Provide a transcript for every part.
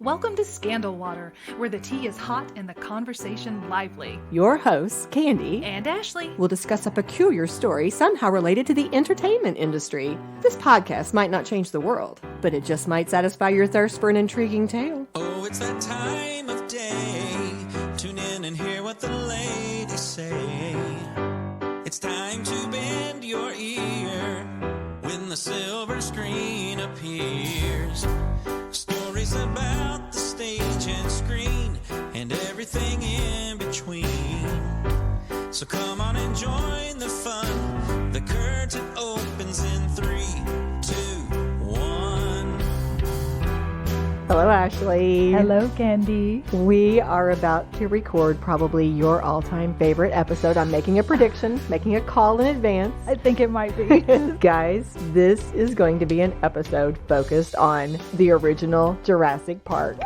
Welcome to Scandal Water, where the tea is hot and the conversation lively. Your hosts, Candy and Ashley, will discuss a peculiar story somehow related to the entertainment industry. This podcast might not change the world, but it just might satisfy your thirst for an intriguing tale. Oh, it's that time of day. Tune in and hear what the ladies say. It's time to bend your ear when the silver screen appears. Stories about the stage and screen and everything in between. So come on and join the fun. The curtain opens in 3, 2, 1. Hello, Ashley. Hello, Candy. We are about to record probably your all-time favorite episode. I'm making a prediction, making a call in advance. I think it might be. Guys, this is going to be an episode focused on the original Jurassic Park.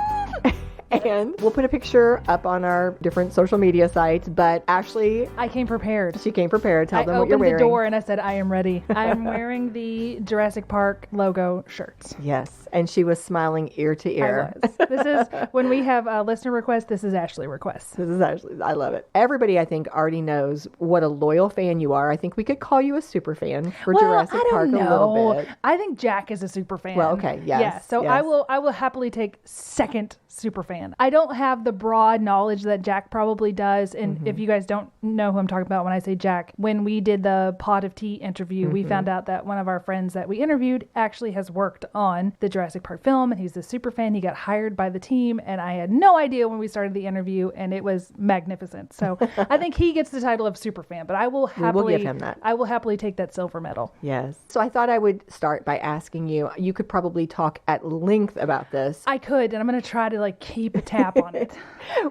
And we'll put a picture up on our different social media sites, but Ashley... I came prepared. She came prepared. Tell them what you're I wearing. opened the door and I said, I am ready. I am wearing the Jurassic Park logo shirts. Yes, and she was smiling ear to ear. I was. This is, when we have a listener request, this is Ashley requests. This is Ashley. I love it. Everybody, I think, already knows what a loyal fan you are. I think we could call you a super fan for Jurassic Park a little bit. I think Jack is a super fan. Well, okay, yes. Yeah, so yes. I will happily take second super fan. I don't have the broad knowledge that Jack probably does. And if you guys don't know who I'm talking about when I say Jack, when we did the Pot of Tea interview, we found out that one of our friends that we interviewed actually has worked on the Jurassic Park film, and he's a super fan. He got hired by the team, and I had no idea when we started the interview, and it was magnificent. So I think he gets the title of super fan, but I will happily give him that. I will happily take that silver medal. Yes. So I thought I would start by asking you, you could probably talk at length about this. I could, and I'm going to try to keep a tap on it.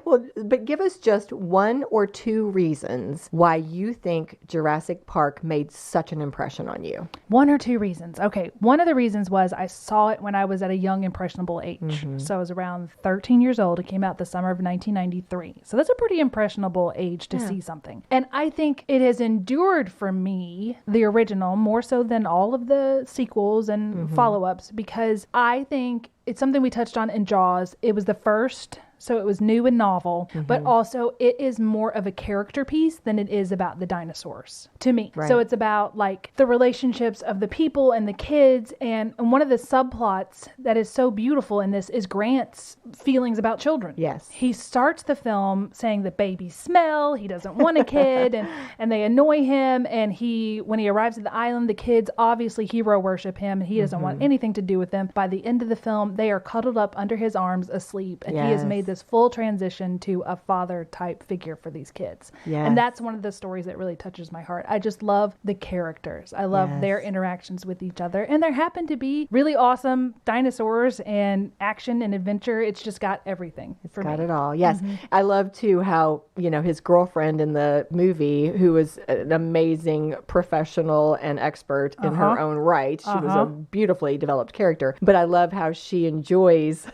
Well, but give us just 1 or 2 reasons why you think Jurassic Park made such an impression on you. 1 or 2 reasons. Okay. One of the reasons was I saw it when I was at a young, impressionable age. So I was around 13 years old. It came out the summer of 1993. So that's a pretty impressionable age to see something. And I think it has endured for me, the original, more so than all of the sequels and follow-ups, because I think it's something we touched on in Jaws. It was the first, so it was new and novel, but also it is more of a character piece than it is about the dinosaurs to me. Right. So it's about the relationships of the people and the kids. And one of the subplots that is so beautiful in this is Grant's feelings about children. Yes. He starts the film saying that babies smell, he doesn't want a kid, and they annoy him. And when he arrives at the island, the kids obviously hero worship him, and he doesn't want anything to do with them. By the end of the film, they are cuddled up under his arms asleep, and he has made this full transition to a father type figure for these kids. Yes. And that's one of the stories that really touches my heart. I just love the characters. I love their interactions with each other. And there happen to be really awesome dinosaurs and action and adventure. It's just got everything. It's got it all. Yes. I love too how, his girlfriend in the movie, who was an amazing professional and expert in her own right. She was a beautifully developed character. But I love how she enjoys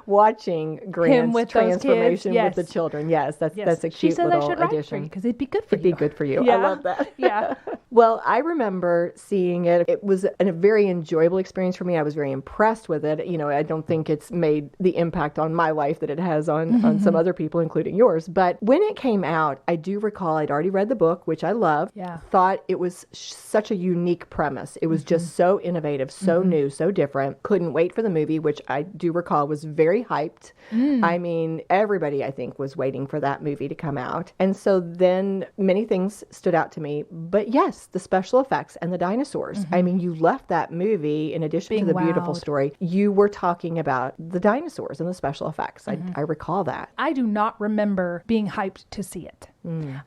watching Grant's transformation with the children. Yes, that's a cute little addition. Because it'd be good for you. It'd be good for you. Yeah. I love that. Yeah. Well, I remember seeing it. It was a very enjoyable experience for me. I was very impressed with it. I don't think it's made the impact on my life that it has on some other people, including yours. But when it came out, I do recall I'd already read the book, which I love. Yeah. Thought it was such a unique premise. It was just so innovative, so new, so different. Couldn't wait for the movie, which I do recall was very hyped. I mean, everybody, I think, was waiting for that movie to come out. And so then many things stood out to me. But yes, the special effects and the dinosaurs. I mean, you left that movie, in addition to the beautiful story, you were talking about the dinosaurs and the special effects. I recall that. I do not remember being hyped to see it.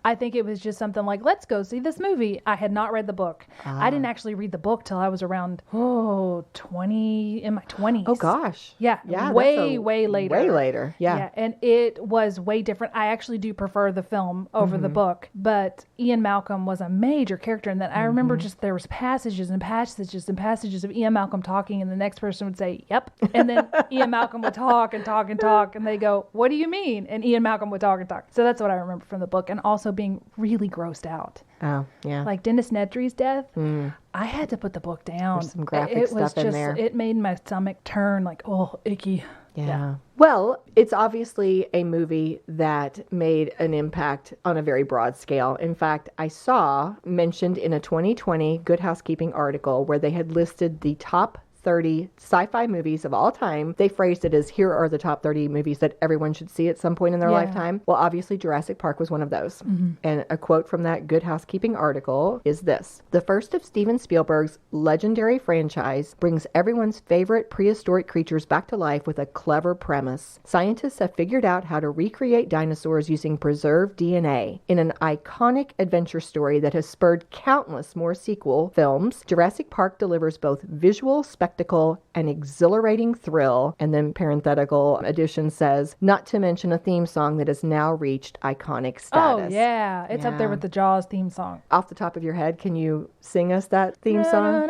I think it was just something like, let's go see this movie. I had not read the book. I didn't actually read the book till I was around, 20, in my 20s. Oh, gosh. Yeah. Way later. Way later. Yeah. And it was way different. I actually do prefer the film over the book, but Ian Malcolm was a major character in that. I remember just there was passages and passages and passages of Ian Malcolm talking, and the next person would say, yep. And then Ian Malcolm would talk and talk and talk, and they go, what do you mean? And Ian Malcolm would talk and talk. So that's what I remember from the book. book and also being really grossed out. Oh, yeah. Like Dennis Nedry's death, I had to put the book down. There's some graphic stuff in there. It made my stomach turn like, oh, icky. Yeah. Well, it's obviously a movie that made an impact on a very broad scale. In fact, I saw mentioned in a 2020 Good Housekeeping article where they had listed the top 30 sci-fi movies of all time. They phrased it as, here are the top 30 movies that everyone should see at some point in their lifetime. Well, obviously Jurassic Park was one of those. And a quote from that Good Housekeeping article is this: "The first of Steven Spielberg's legendary franchise brings everyone's favorite prehistoric creatures back to life with a clever premise. Scientists have figured out how to recreate dinosaurs using preserved DNA. In an iconic adventure story that has spurred countless more sequel films, Jurassic Park delivers both visual spectacle and exhilarating thrill," and then parenthetical addition says, "not to mention a theme song that has now reached iconic status." Oh, yeah. It's up there with the Jaws theme song. Off the top of your head, can you sing us that theme song?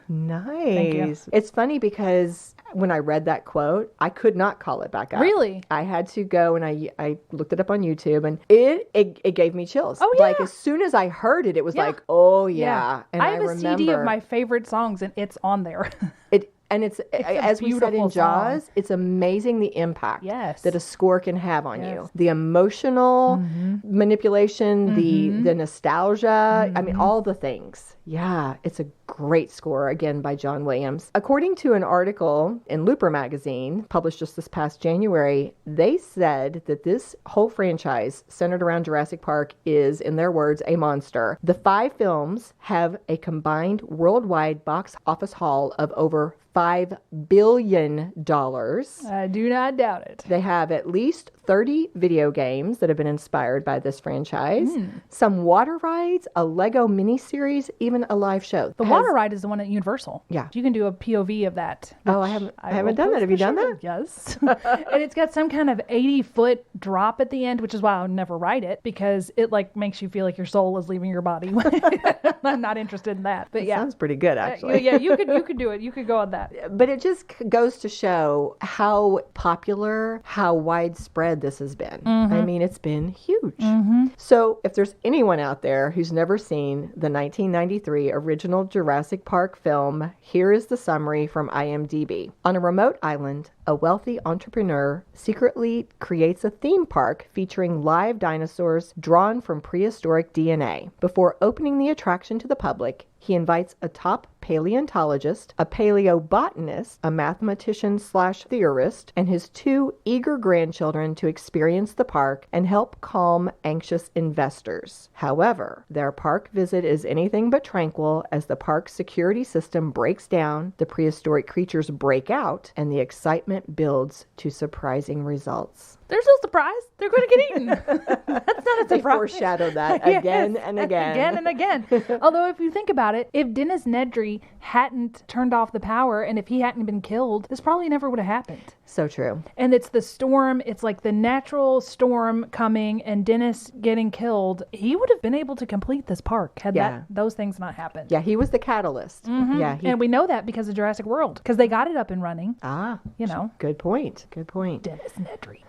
Nice. It's funny because when I read that quote, I could not call it back up. Really? I had to go and I looked it up on YouTube, and it gave me chills. Oh, yeah. Like as soon as I heard it, it was like, oh yeah. And I have a CD of my favorite songs, and it's on there. It's as we said in Jaws, song. It's amazing the impact Yes. that a score can have on you. The emotional manipulation, the nostalgia, I mean, all the things. Yeah, it's a great score, again, by John Williams. According to an article in Looper magazine, published just this past January, they said that this whole franchise centered around Jurassic Park is, in their words, a monster. The 5 films have a combined worldwide box office haul of over $5 billion. I do not doubt it. They have at least 30 video games that have been inspired by this franchise, some water rides, a Lego miniseries, even a live show. The water ride is the one at Universal. Yeah. You can do a POV of that. Oh, I haven't done that. Have you done that? Yes. And it's got some kind of 80-foot drop at the end, which is why I'll never ride it, because it like makes you feel like your soul is leaving your body. I'm not interested in that. But yeah. Sounds pretty good, actually. Yeah, you could do it. You could go on that. But it just goes to show how popular, how widespread this has been. I mean, it's been huge. So if there's anyone out there who's never seen the 1993 original Jurassic Park film, here is the summary from IMDb. On a remote island, a wealthy entrepreneur secretly creates a theme park featuring live dinosaurs drawn from prehistoric DNA. Before opening the attraction to the public, he invites a top paleontologist, a paleobotanist, a mathematician/theorist, and his 2 eager grandchildren to experience the park and help calm anxious investors. However, their park visit is anything but tranquil as the park's security system breaks down, the prehistoric creatures break out, and the excitement builds to surprising results. There's no surprise. They're going to get eaten. That's not a surprise. They foreshadowed that again and again. Again and again. Although if you think about it, if Dennis Nedry hadn't turned off the power and if he hadn't been killed, this probably never would have happened. So true. And it's the storm. It's like the natural storm coming and Dennis getting killed. He would have been able to complete this park had those things not happened. Yeah, he was the catalyst. Yeah, and we know that because of Jurassic World, because they got it up and running. You know. Good point. Dennis Nedry.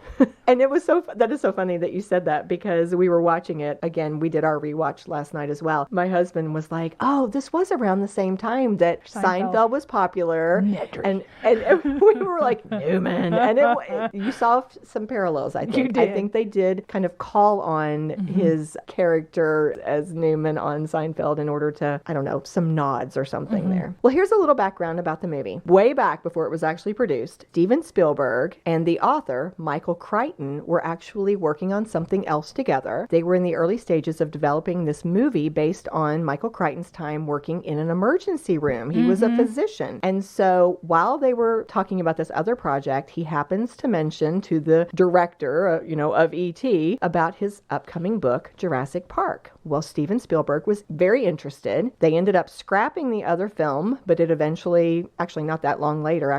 And that is so funny that you said that, because we were watching it again. We did our rewatch last night as well. My husband was like, "Oh, this was around the same time that Seinfeld was popular," and we were like, "Newman," and you saw some parallels. I think. You did. I think they did kind of call on his character as Newman on Seinfeld in order to, I don't know, some nods or something there. Well, here's a little background about the movie. Way back before it was actually produced, Steven Spielberg and the author Michael Crichton were actually working on something else together. They were in the early stages of developing this movie based on Michael Crichton's time working in an emergency room. He was a physician. And so while they were talking about this other project, he happens to mention to the director, of E.T. about his upcoming book, Jurassic Park. Well, Steven Spielberg was very interested. They ended up scrapping the other film, but it eventually, actually not that long later,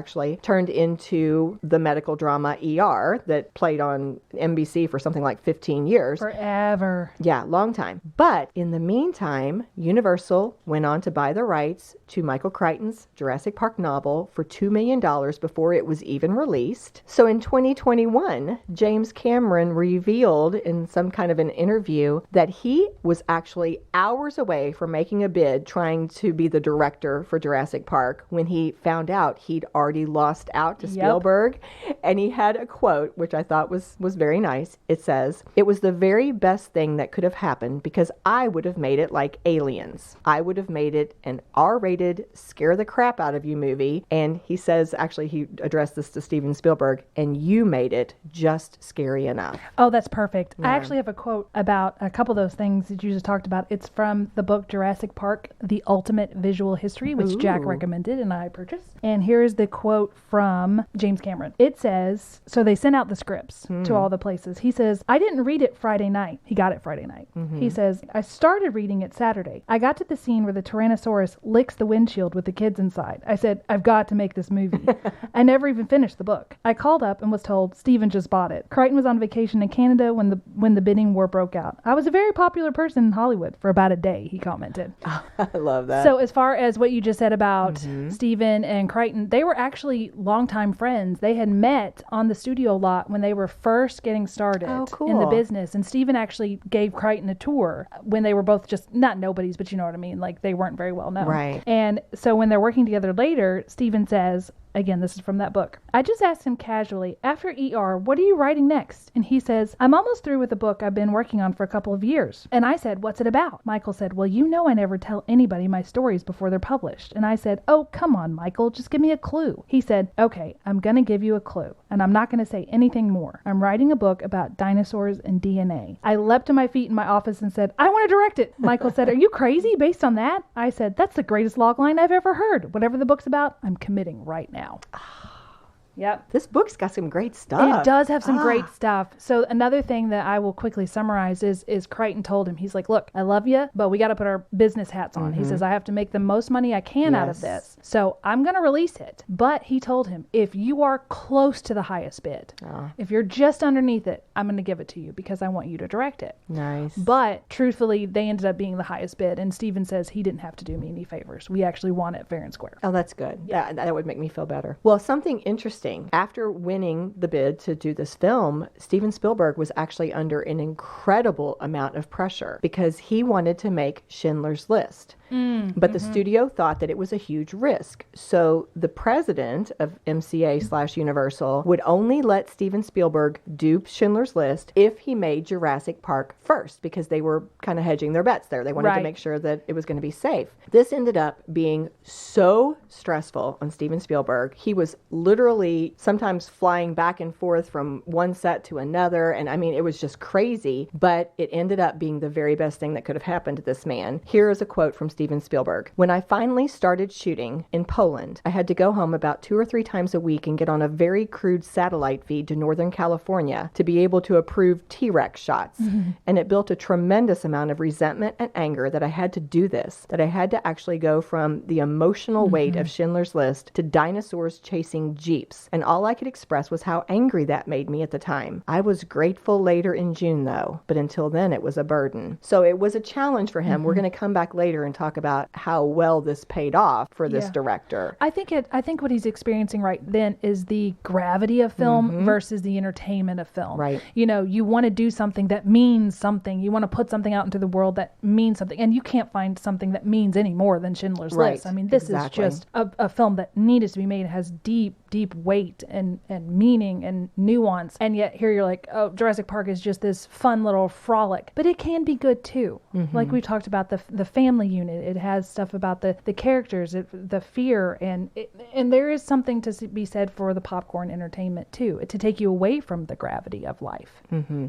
turned into the medical drama ER that played played on NBC for something like 15 years. Forever. Yeah, long time. But in the meantime, Universal went on to buy the rights to Michael Crichton's Jurassic Park novel for $2 million before it was even released. So in 2021, James Cameron revealed in some kind of an interview that he was actually hours away from making a bid trying to be the director for Jurassic Park when he found out he'd already lost out to Spielberg. And he had a quote, which I thought was very nice. It says, "It was the very best thing that could have happened because I would have made it like Aliens. I would have made it an R-rated, scare the crap out of you movie." And he says, actually, he addressed this to Steven Spielberg, "and you made it just scary enough." Oh, that's perfect. I actually have a quote about a couple of those things that you just talked about. It's from the book Jurassic Park, The Ultimate Visual History, which Jack recommended and I purchased. And here's the quote from James Cameron. It says, so they sent out the scripts to all the places. He says, "I didn't read it Friday night." He got it Friday night. He says, "I started reading it Saturday. I got to the scene where the Tyrannosaurus licks the windshield with the kids inside. I said, I've got to make this movie." I never even finished the book. I called up and was told Steven just bought it. Crichton was on vacation in Canada when the bidding war broke out. "I was a very popular person in Hollywood for about a day," he commented. I love that. So as far as what you just said about Steven and Crichton, they were actually longtime friends. They had met on the studio lot when they were first getting started in the business. And Steven actually gave Crichton a tour when they were both just not nobodies, but you know what I mean? Like they weren't very well known. Right. And so when they're working together later, Steven says, again, this is from that book, "I just asked him casually, after ER, what are you writing next?" And he says, "I'm almost through with a book I've been working on for a couple of years." And I said, "What's it about?" Michael said, "Well, you know I never tell anybody my stories before they're published." And I said, "Oh, come on, Michael, just give me a clue." He said, "Okay, I'm going to give you a clue, and I'm not going to say anything more. I'm writing a book about dinosaurs and DNA." I leapt to my feet in my office and said, "I want to direct it." Michael said, "Are you crazy based on that?" I said, "That's the greatest logline I've ever heard. Whatever the book's about, I'm committing right now." Yep. This book's got some great stuff. It does have some great stuff. So another thing that I will quickly summarize is Crichton told him, he's like, "Look, I love you, but we got to put our business hats on." He says, "I have to make the most money I can out of this. So I'm going to release it." But he told him, "If you are close to the highest bid, if you're just underneath it, I'm going to give it to you because I want you to direct it." Nice. But truthfully, they ended up being the highest bid. And Steven says he didn't have to do me any favors. We actually won it fair and square. Oh, that's good. Yeah, that would make me feel better. Well, something interesting. After winning the bid to do this film, Steven Spielberg was actually under an incredible amount of pressure because he wanted to make Schindler's List. But the studio thought that it was a huge risk. So the president of MCA/Universal would only let Steven Spielberg do Schindler's List if he made Jurassic Park first because they were kind of hedging their bets there. They wanted to make sure that it was going to be safe. This ended up being so stressful on Steven Spielberg. He was literally sometimes flying back and forth from one set to another. And I mean, it was just crazy, but it ended up being the very best thing that could have happened to this man. Here is a quote from Steven Spielberg. "When I finally started shooting in Poland, I had to go home about 2 or 3 times a week and get on a very crude satellite feed to Northern California to be able to approve T-Rex shots. And it built a tremendous amount of resentment and anger that I had to do this, that I had to actually go from the emotional weight of Schindler's List to dinosaurs chasing jeeps. And all I could express was how angry that made me at the time. I was grateful later in June, though, but until then it was a burden." So it was a challenge for him. We're going to come back later and talk about how well this paid off for this director. I think what he's experiencing right then is the gravity of film versus the entertainment of film. Right. You know, you want to do something that means something. You want to put something out into the world that means something. And you can't find something that means any more than Schindler's List. I mean, this is just a film that needed to be made. It has deep weight and meaning and nuance. And yet here you're like, oh, Jurassic Park is just this fun little frolic. But it can be good too. Like we talked about the family unit. It has stuff about the characters, the fear, and there is something to be said for the popcorn entertainment too, to take you away from the gravity of life.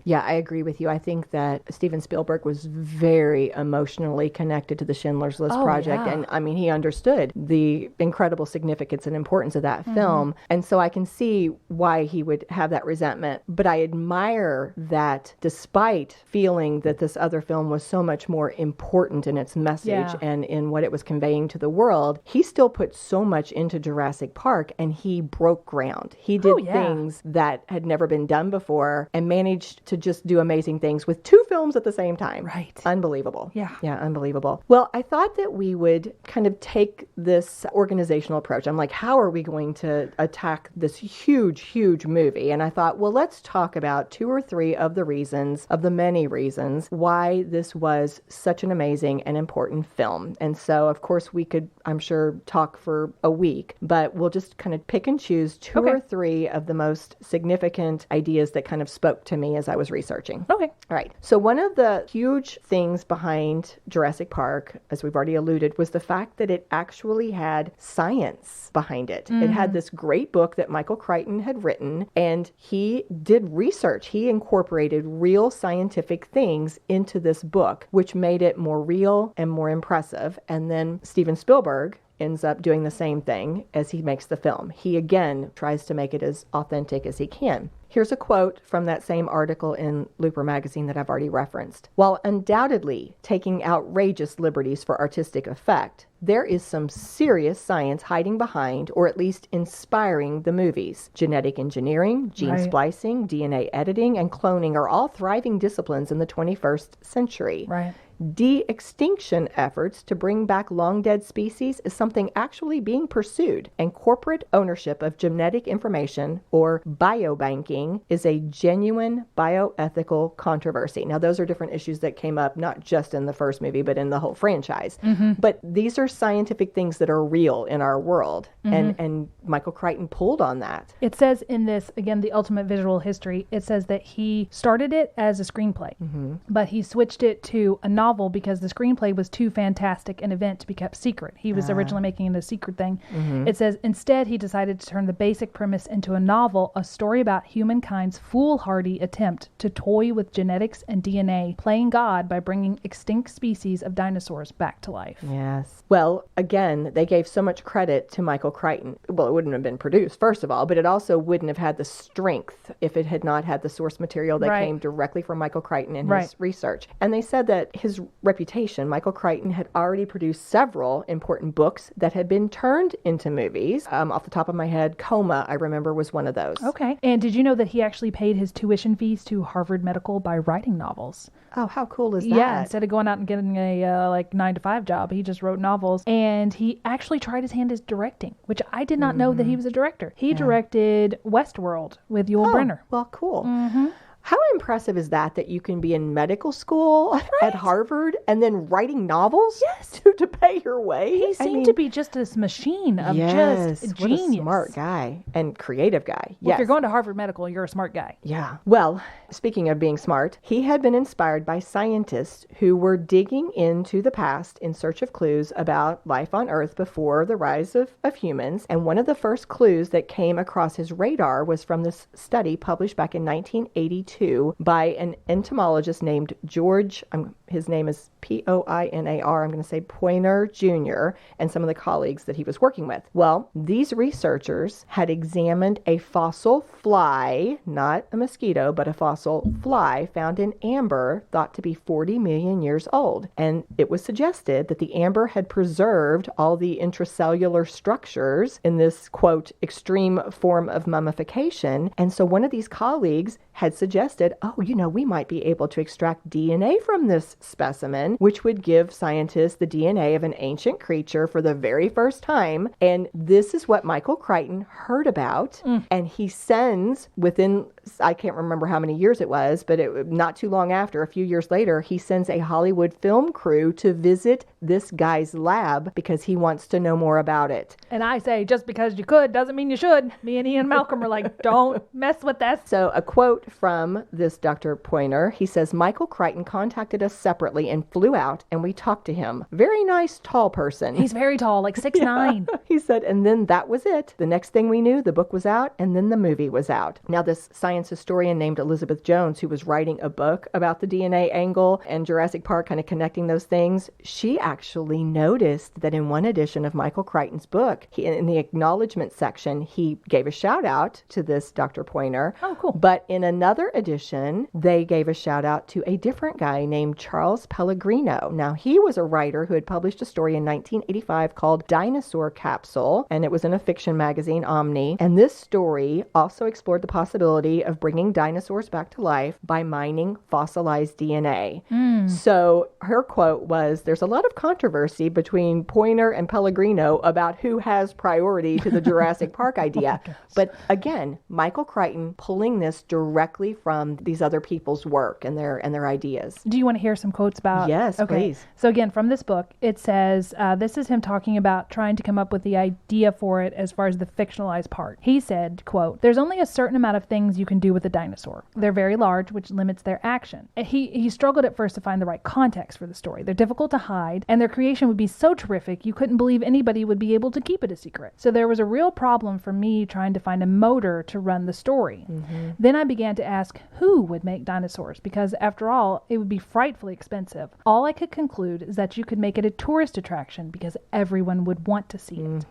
Yeah, I agree with you. I think that Steven Spielberg was very emotionally connected to the Schindler's List project. And I mean, he understood the incredible significance and importance of that film. And so I can see why he would have that resentment. But I admire that despite feeling that this other film was so much more important in its message and in what it was conveying to the world, he still put so much into Jurassic Park, and he broke ground. He did things that had never been done before and managed to just do amazing things with 2 films at the same time. Right. Unbelievable. Yeah. Yeah, unbelievable. Well, I thought that we would kind of take this organizational approach. I'm like, how are we going to attack this huge, huge movie? And I thought, well, let's talk about 2 or 3 of the reasons, of the many reasons, why this was such an amazing and important film. And so, of course, we could, I'm sure, talk for a week, but we'll just kind of pick and choose 2 or 3 of the most significant ideas that kind of spoke to me as I was researching. Okay. All right. So one of the huge things behind Jurassic Park, as we've already alluded, was the fact that it actually had science behind it. It had this great book that Michael Crichton had written, and he did research. He incorporated real scientific things into this book, which made it more real and more impressive. And then Steven Spielberg ends up doing the same thing as he makes the film. He again tries to make it as authentic as he can. Here's a quote from that same article in Looper magazine that I've already referenced. While undoubtedly taking outrageous liberties for artistic effect, there is some serious science hiding behind, or at least inspiring, the movies. Genetic engineering, gene splicing, DNA editing, and cloning are all thriving disciplines in the 21st century. Right. De-extinction efforts to bring back long-dead species is something actually being pursued, and corporate ownership of genetic information, or biobanking, is a genuine bioethical controversy. Now, those are different issues that came up not just in the first movie, but in the whole franchise. But these are scientific things that are real in our world, and Michael Crichton pulled on that. It says in this, again, the Ultimate Visual History, it says that he started it as a screenplay, but he switched it to a novel because the screenplay was too fantastic an event to be kept secret. He was originally making it a secret thing. It says, instead, he decided to turn the basic premise into a novel, a story about humankind's foolhardy attempt to toy with genetics and DNA, playing God by bringing extinct species of dinosaurs back to life. Yes. Well, again, they gave so much credit to Michael Crichton. Well, it wouldn't have been produced, first of all, but it also wouldn't have had the strength if it had not had the source material that came directly from Michael Crichton in his research. And they said that his reputation, Michael Crichton had already produced several important books that had been turned into movies. Off the top of my head, Coma, I remember, was one of those. Okay. And did you know that he actually paid his tuition fees to Harvard Medical by writing novels? Oh, how cool is that? Yeah, instead of going out and getting a 9-to-5 job, he just wrote novels. And he actually tried his hand at directing, which I did not know that he was a director. He directed Westworld with Yul Brynner. Well, cool. How impressive is that you can be in medical school at Harvard and then writing novels to pay your way? He seemed to be just this machine of just what genius. A smart guy and creative guy. Well, if you're going to Harvard Medical, you're a smart guy. Yeah. Well, speaking of being smart, he had been inspired by scientists who were digging into the past in search of clues about life on Earth before the rise of humans. And one of the first clues that came across his radar was from this study published back in 1982 by an entomologist named George, his name is Poinar, I'm going to say Poinar Jr., and some of the colleagues that he was working with. Well, these researchers had examined a fossil fly, not a mosquito, but a fossil fly found in amber thought to be 40 million years old. And it was suggested that the amber had preserved all the intracellular structures in this, quote, extreme form of mummification. And so one of these colleagues had suggested, we might be able to extract DNA from this specimen, which would give scientists the DNA of an ancient creature for the very first time. And this is what Michael Crichton heard about. And he sends, within, I can't remember how many years it was, but not too long after, a few years later, he sends a Hollywood film crew to visit this guy's lab because he wants to know more about it. And I say, just because you could doesn't mean you should. Me and Ian Malcolm were like, don't mess with that. So a quote from this Dr. Poinar, he says, Michael Crichton contacted us separately and flew out, and we talked to him. Very nice, tall person. He's very tall, like 6'9". He said, and then that was it. The next thing we knew, the book was out, and then the movie was out. Now, this science science historian named Elizabeth Jones, who was writing a book about the DNA angle and Jurassic Park, kind of connecting those things. She actually noticed that in one edition of Michael Crichton's book, in the acknowledgement section, he gave a shout out to this Dr. Pointer. Oh, cool. But in another edition, they gave a shout out to a different guy named Charles Pellegrino. Now, he was a writer who had published a story in 1985 called Dinosaur Capsule, and it was in a fiction magazine, Omni. And this story also explored the possibility of bringing dinosaurs back to life by mining fossilized DNA. So her quote was, "There's a lot of controversy between Pointer and Pellegrino about who has priority to the Jurassic Park idea." But again, Michael Crichton pulling this directly from these other people's work and their ideas. Do you want to hear some quotes about? Yes, please. So again, from this book, it says, this is him talking about trying to come up with the idea for it as far as the fictionalized part. He said, quote, "There's only a certain amount of things you can do with a dinosaur. They're very large, which limits their action." He struggled at first to find the right context for the story. They're difficult to hide, and their creation would be so terrific you couldn't believe anybody would be able to keep it a secret. So there was a real problem for me trying to find a motor to run the story. Then I began to ask who would make dinosaurs, because after all, it would be frightfully expensive. All I could conclude is that you could make it a tourist attraction because everyone would want to see it.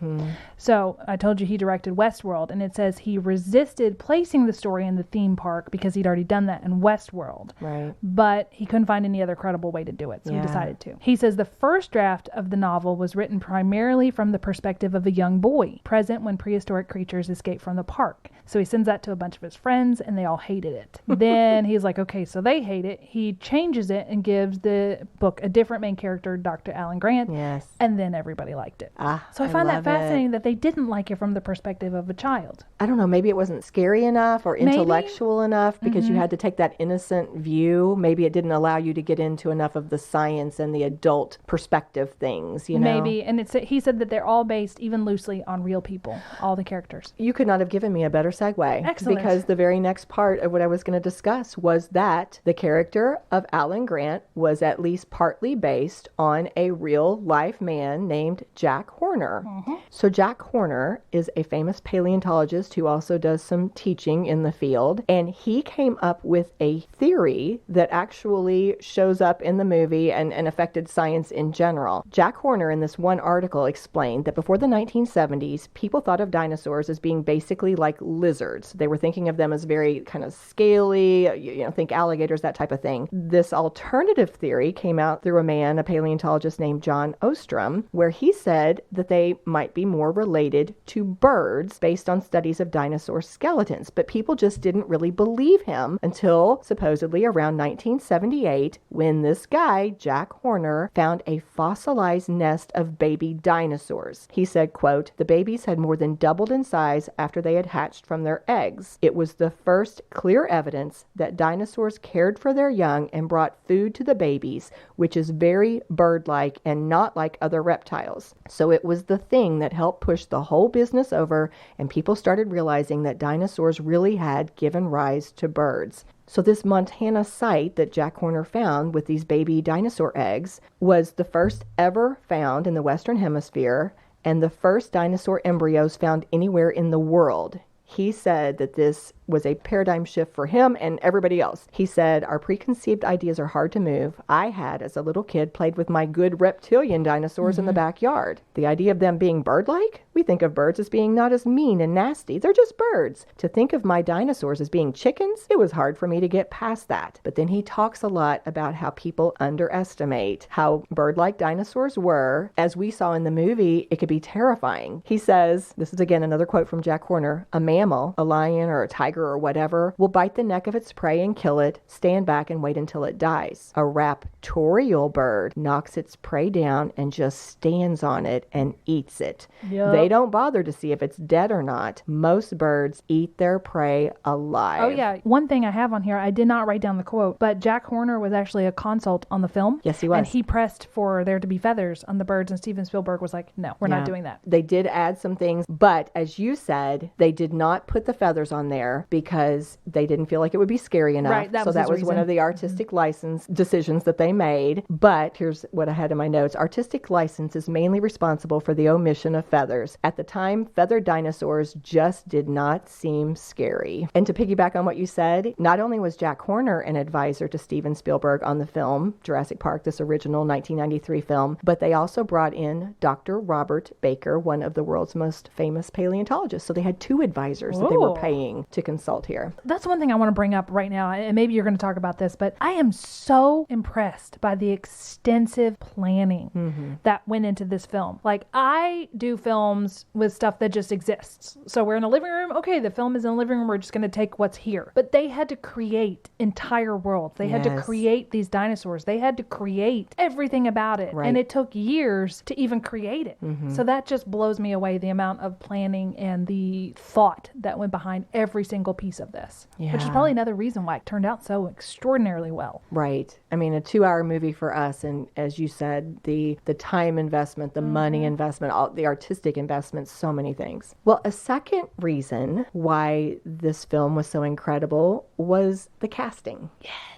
So I told you he directed Westworld, and it says he resisted placing the story in the theme park because he'd already done that in Westworld. Right. But he couldn't find any other credible way to do it, so he decided to. He says the first draft of the novel was written primarily from the perspective of a young boy, present when prehistoric creatures escaped from the park. So he sends that to a bunch of his friends, and they all hated it. Then he's like, okay, so they hate it. He changes it and gives the book a different main character, Dr. Alan Grant. Yes. And then everybody liked it. So I find that love fascinating that they didn't like it from the perspective of a child. I don't know, maybe it wasn't scary enough or intellectual enough because you had to take that innocent view. Maybe it didn't allow you to get into enough of the science and the adult perspective things, you know? Maybe. And he said that they're all based, even loosely, on real people, all the characters. You could not have given me a better segue. Excellent. Because the very next part of what I was going to discuss was that the character of Alan Grant was at least partly based on a real life man named Jack Horner. So Jack Horner is a famous paleontologist who also does some teaching in the field. And he came up with a theory that actually shows up in the movie and affected science in general. Jack Horner in this one article explained that before the 1970s, people thought of dinosaurs as being basically like lizards. They were thinking of them as very kind of scaly, think alligators, that type of thing. This alternative theory came out through a paleontologist named John Ostrom, where he said that they might be more related to birds based on studies of dinosaur skeletons. But people just didn't really believe him until supposedly around 1978, when this guy, Jack Horner, found a fossilized nest of baby dinosaurs. He said, quote, "The babies had more than doubled in size after they had hatched from their eggs. It was the first clear evidence that dinosaurs cared for their young and brought food to the babies, which is very bird-like and not like other reptiles. So it was the thing that helped push the whole business over, and people started realizing that dinosaurs really had given rise to birds." So this Montana site that Jack Horner found with these baby dinosaur eggs was the first ever found in the Western Hemisphere and the first dinosaur embryos found anywhere in the world. He said that this was a paradigm shift for him and everybody else. He said, "Our preconceived ideas are hard to move. I had, as a little kid, played with my good reptilian dinosaurs in the backyard. The idea of them being bird-like? We think of birds as being not as mean and nasty. They're just birds. To think of my dinosaurs as being chickens, it was hard for me to get past that." But then he talks a lot about how people underestimate how bird-like dinosaurs were. As we saw in the movie, it could be terrifying. He says, this is again another quote from Jack Horner, "A mammal, a lion or a tiger or whatever, will bite the neck of its prey and kill it, stand back and wait until it dies. A raptorial bird knocks its prey down and just stands on it and eats it. Yep. They don't bother to see if it's dead or not. Most birds eat their prey alive." Oh, yeah. One thing I have on here, I did not write down the quote, but Jack Horner was actually a consult on the film. Yes, he was. And he pressed for there to be feathers on the birds, and Steven Spielberg was like, no, we're not doing that. They did add some things, but as you said, they did not put the feathers on there anymore because they didn't feel like it would be scary enough. Right, that so was that his was one reason. of the artistic license decisions that they made. But here's what I had in my notes. Artistic license is mainly responsible for the omission of feathers. At the time, feathered dinosaurs just did not seem scary. And to piggyback on what you said, not only was Jack Horner an advisor to Steven Spielberg on the film Jurassic Park, this original 1993 film, but they also brought in Dr. Robert Baker, one of the world's most famous paleontologists. So they had two advisors that they were paying to consult here. That's one thing I want to bring up right now, and maybe you're going to talk about this, but I am so impressed by the extensive planning that went into this film. Like, I do films with stuff that just exists. So we're in a living room. Okay, the film is in a living room. We're just going to take what's here. But they had to create entire worlds. They had to create these dinosaurs. They had to create everything about it. Right. And it took years to even create it. So that just blows me away, the amount of planning and the thought that went behind every single piece of this. Which is probably another reason why it turned out so extraordinarily well. Right. I mean, a 2-hour movie for us, and as you said, the time investment, the money investment, all the artistic investment, so many things. Well, a second reason why this film was so incredible was the casting.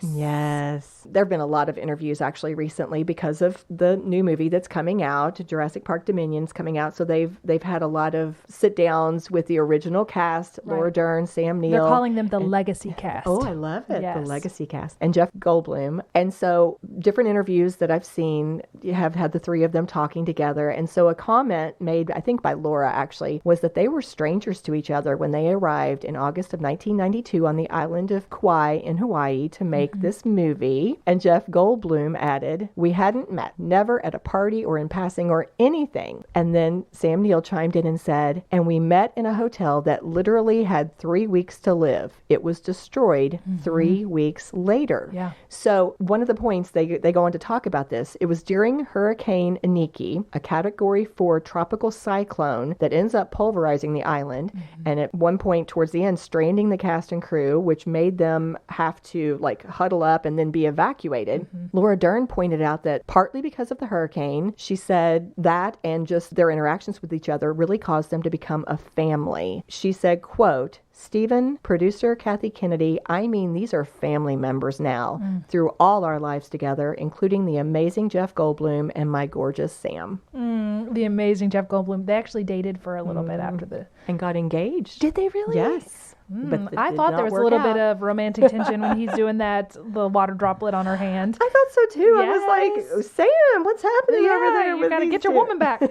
Yes. There have been a lot of interviews actually recently because of the new movie that's coming out, Jurassic Park Dominion's coming out. So they've had a lot of sit downs with the original cast, Laura Dern, Sam Neill. They're calling them the legacy cast. Oh, I love it. Yes. The legacy cast. And Jeff Goldblum. And so different interviews that I've seen have had the three of them talking together. And so a comment made, I think by Laura actually, was that they were strangers to each other when they arrived in August of 1992 on the island of Kauai in Hawaii to make this movie. And Jeff Goldblum added, "We hadn't met, never at a party or in passing or anything." And then Sam Neill chimed in and said, "And we met in a hotel that literally had 3 weeks to live. It was destroyed 3 weeks later." Yeah. So one of the points they go on to talk about this, it was during Hurricane Iniki, a Category 4 tropical cyclone that ends up pulverizing the island, and at one point towards the end, stranding the cast and crew, which made them have to like huddle up and then be evacuated. Laura Dern pointed out that partly because of the hurricane, she said that and just their interactions with each other really caused them to become a family. She said, quote, "Steven, producer Kathy Kennedy, I mean, these are family members now through all our lives together, including the amazing Jeff Goldblum and my gorgeous Sam." The amazing Jeff Goldblum. They actually dated for a little bit after the... And got engaged. Did they really? Yes. But it I did thought not there was a work little out. bit of romantic tension when he's doing that, the water droplet on her hand. I thought so too. I was Yes. like, "Sam, what's happening over there?" You with got to these get your two?" woman back.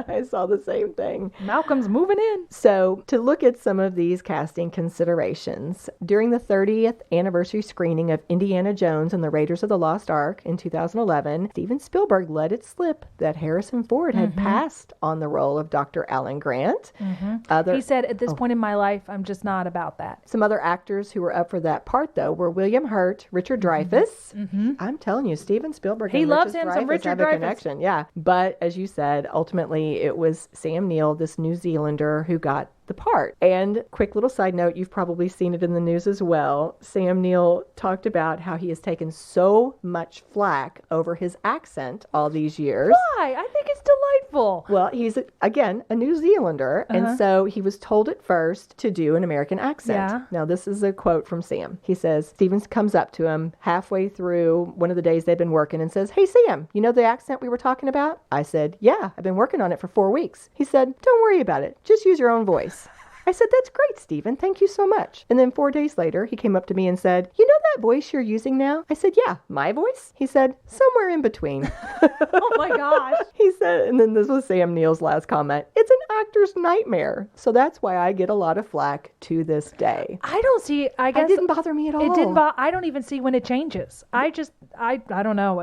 I saw the same thing. Malcolm's moving in. So, to look at some of these casting considerations, during the 30th anniversary screening of Indiana Jones and the Raiders of the Lost Ark in 2011, Steven Spielberg let it slip that Harrison Ford had passed on the role of Dr. Alan Grant. He said, at this point in my life, I'm just not about that. Some other actors who were up for that part, though, were William Hurt, Richard Dreyfuss. I'm telling you, Steven Spielberg He and loves Richard him some Dreyfuss Richard have a Dreyfuss. connection. Yeah. But as you said, ultimately it was Sam Neill, this New Zealander, who got the part. And quick little side note, you've probably seen it in the news as well. Sam Neill talked about how he has taken so much flack over his accent all these years. Why? I think it's delightful. Well, he's, again, a New Zealander, and so he was told at first to do an American accent. Yeah. Now, this is a quote from Sam. He says, Stevens comes up to him halfway through one of the days they've been working and says, "Hey, Sam, you know the accent we were talking about?" I said, "Yeah, I've been working on it for 4 weeks." He said, "Don't worry about it. Just use your own voice." I said, "That's great, Steven. Thank you so much." And then 4 days later, he came up to me and said, "You know that voice you're using now?" I said, "Yeah, my voice?" He said, "Somewhere in between." Oh my gosh. He said, and then this was Sam Neill's last comment, "It's an actor's nightmare." So that's why I get a lot of flack to this day. I don't see, I guess. It didn't bother me at all. It didn't bother, I don't even see when it changes. I don't know.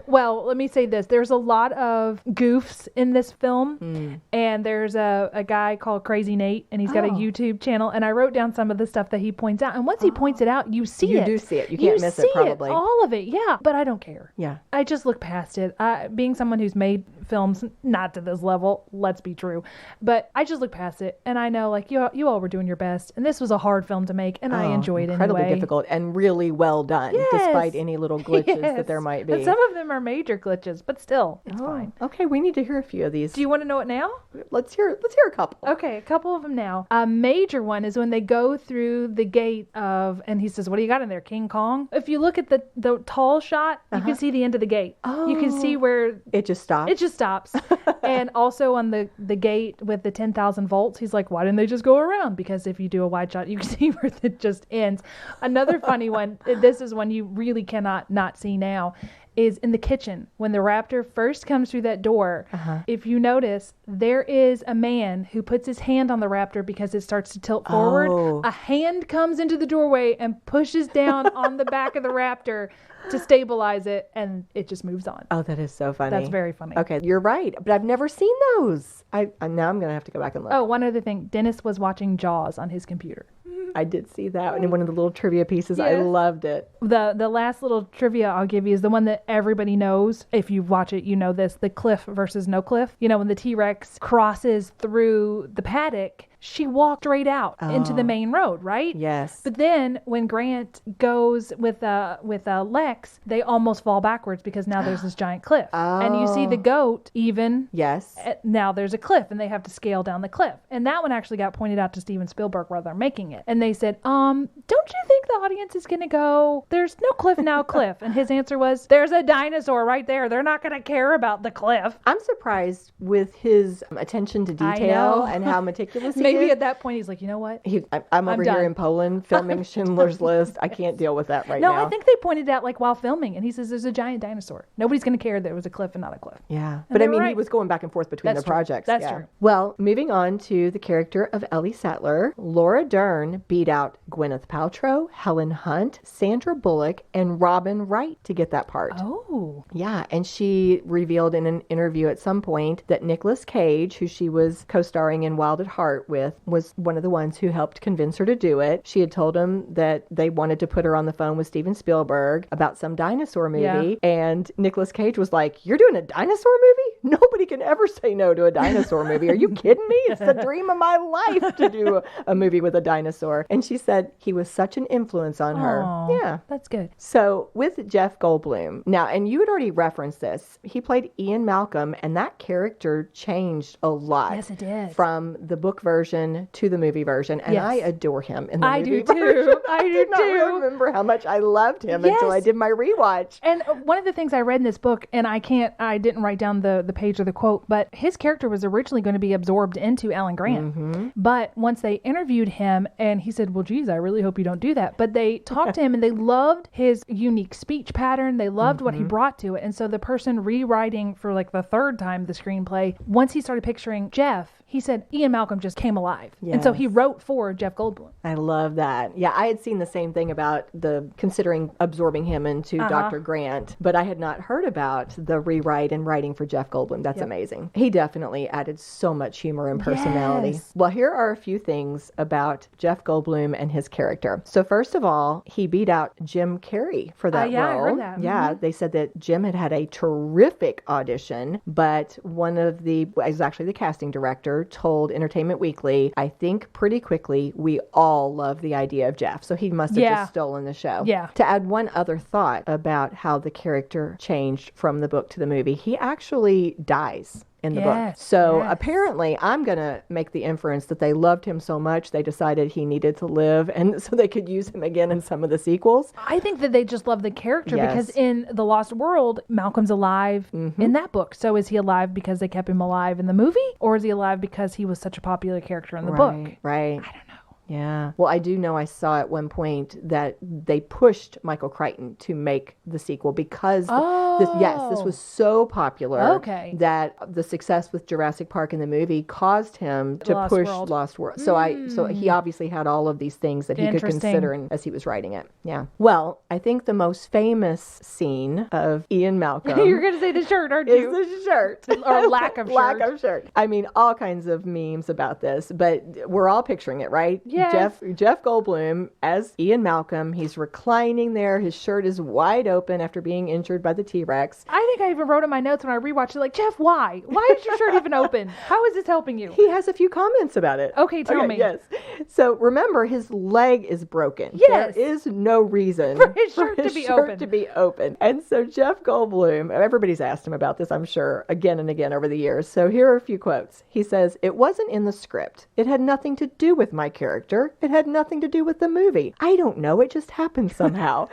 Well, let me say this. There's a lot of goofs in this film. And there's a guy called Crazy Nate, and he's got a YouTube channel. And I wrote down some of the stuff that he points out. And once he points it out, you see You it. do see it. You can't miss it, probably. All of it, yeah. But I don't care. Yeah. I just look past it. Being someone who's made films, not to this level, let's be true. But I just look past it, and I know, like, you all were doing your best, and this was a hard film to make, and I enjoyed it incredibly anyway. difficult and really well done, despite any little glitches that there might be. And some of them are major glitches, but still, it's fine. Okay, we need to hear a few of these. Do you want to know it now? Let's hear a couple. Okay, a couple of them now. A major one is when they go through the gate and he says, what do you got in there, King Kong? If you look at the tall shot, you can see the end of the gate. Oh. You can see where... It just stops? It just stops. And also on the gate with the 10,000 volts, he's like, why didn't they just go around? Because if you do a wide shot, you can see where it just ends. Another funny one, this is one you really cannot not see now, is in the kitchen. When the raptor first comes through that door, if you notice, there is a man who puts his hand on the raptor because it starts to tilt forward. A hand comes into the doorway and pushes down on the back of the raptor to stabilize it, and it just moves on. Oh, that is so funny. That's very funny. Okay, you're right, but I've never seen those. Now I'm going to have to go back and look. Oh, one other thing. Dennis was watching Jaws on his computer. I did see that in one of the little trivia pieces. Yes. I loved it. The last little trivia I'll give you is the one that everybody knows. If you watch it, you know this. The cliff versus no cliff. You know, when the T-Rex crosses through the paddock, she walked straight out into the main road, right? Yes. But then when Grant goes with Lex, they almost fall backwards because now there's this giant cliff. And you see the goat even. Yes. Now there's a cliff and they have to scale down the cliff. And that one actually got pointed out to Steven Spielberg while they're making it. And they said, don't you think the audience is going to go, there's no cliff now, cliff? And his answer was, there's a dinosaur right there. They're not going to care about the cliff. I'm surprised with his attention to detail and how meticulous he Maybe is. at that point he's like, you know what? I'm over done. here in Poland filming Schindler's List. I can't deal with that now. No, I think they pointed out like while filming, and he says there's a giant dinosaur. Nobody's going to care that it was a cliff and not a cliff. Yeah. And But they I were mean, right. he was going back and forth between That's the true. projects. That's yeah. true. Well, moving on to the character of Ellie Sattler, Laura Dern beat out Gwyneth Paltrow, Helen Hunt, Sandra Bullock, and Robin Wright to get that part. Oh. Yeah, and she revealed in an interview at some point that Nicolas Cage, who she was co-starring in Wild at Heart with, was one of the ones who helped convince her to do it. She had told him that they wanted to put her on the phone with Steven Spielberg about some dinosaur movie, and Nicolas Cage was like, "You're doing a dinosaur movie? Nobody can ever say no to a dinosaur movie. Are you kidding me? It's the dream of my life to do a movie with a dinosaur." And she said he was such an influence on her. Aw, Yeah. that's good. So with Jeff Goldblum, now, and you had already referenced this, he played Ian Malcolm, and that character changed a lot. Yes, it did. From the book version to the movie version, and Yes. I adore him in the I movie do too. version. I do did not too. remember how much I loved him until I Yes. did my rewatch. And one of the things I read in this book, and I didn't write down the page or the quote, but his character was originally going to be absorbed into Alan Grant. Mm-hmm. But once they interviewed him, and he said, well, geez, I really hope you don't do that. But they talked to him, and they loved his unique speech pattern. They loved what he brought to it. And so the person rewriting for like the third time the screenplay, once he started picturing Jeff, he said Ian Malcolm just came alive. And so he wrote for Jeff Goldblum. I love that. Yeah, I had seen the same thing about considering absorbing him into Dr. Grant, but I had not heard about the rewrite and writing for Jeff Goldblum. That's amazing. He definitely added so much humor and personality. Yes. Well, here are a few things about Jeff Goldblum and his character. So first of all, he beat out Jim Carrey for that role. I heard that. Yeah, they said that Jim had a terrific audition, but was actually the casting director, told Entertainment Weekly, I think pretty quickly we all love the idea of Jeff. So he must have just stolen the show. Yeah. To add one other thought about how the character changed from the book to the movie, he actually dies in the book. So apparently I'm going to make the inference that they loved him so much they decided he needed to live, and so they could use him again in some of the sequels. I think that they just love the character because in The Lost World, Malcolm's alive in that book. So is he alive because they kept him alive in the movie, or is he alive because he was such a popular character in the book? Right. I don't know. Yeah. Well, I do know I saw at one point that they pushed Michael Crichton to make the sequel because this was so popular that the success with Jurassic Park in the movie caused him to push Lost World. So he obviously had all of these things that he could consider as he was writing it. Yeah. Well, I think the most famous scene of Ian Malcolm You're going to say the shirt, aren't you? is the shirt. Or lack of shirt. Lack of shirt. I mean, all kinds of memes about this, but we're all picturing it, right? Yes. Jeff Goldblum as Ian Malcolm. He's reclining there. His shirt is wide open after being injured by the T-Rex. I think I even wrote in my notes when I rewatched it, like, Jeff, why? Why is your shirt even open? How is this helping you? He has a few comments about it. Okay, tell me. Yes. So remember, his leg is broken. Yes. There is no reason for his shirt to be open. And so Jeff Goldblum, everybody's asked him about this, I'm sure, again and again over the years. So here are a few quotes. He says, "It wasn't in the script. It had nothing to do with my character. It had nothing to do with the movie. I don't know. It just happened somehow."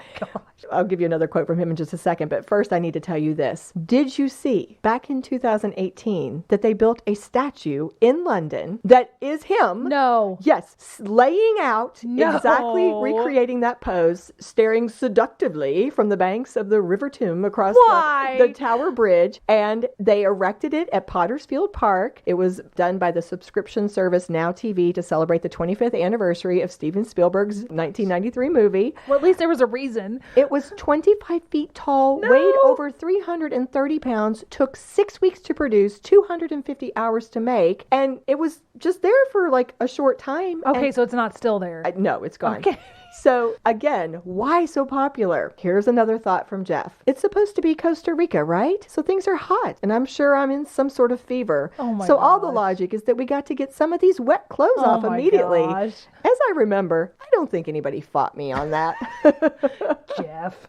I'll give you another quote from him in just a second, but first I need to tell you this. Did you see back in 2018 that they built a statue in London that is him? No. Yes, laying out, exactly recreating that pose, staring seductively from the banks of the River Thames across the Tower Bridge, and they erected it at Pottersfield Park. It was done by the subscription service Now TV to celebrate the 25th anniversary of Steven Spielberg's 1993 movie. Well, at least there was a reason. It was 25 feet tall, weighed over 330 pounds, took 6 weeks to produce, 250 hours to make, and it was just there for like a short time. Okay, so it's not still there. No, it's gone. Okay. So again, why so popular? Here's another thought from Jeff. It's supposed to be Costa Rica, right? So things are hot, and I'm sure I'm in some sort of fever. Oh my so gosh. all the logic is that we got to get some of these wet clothes off immediately. Gosh. As I remember, I don't think anybody fought me on that. Jeff.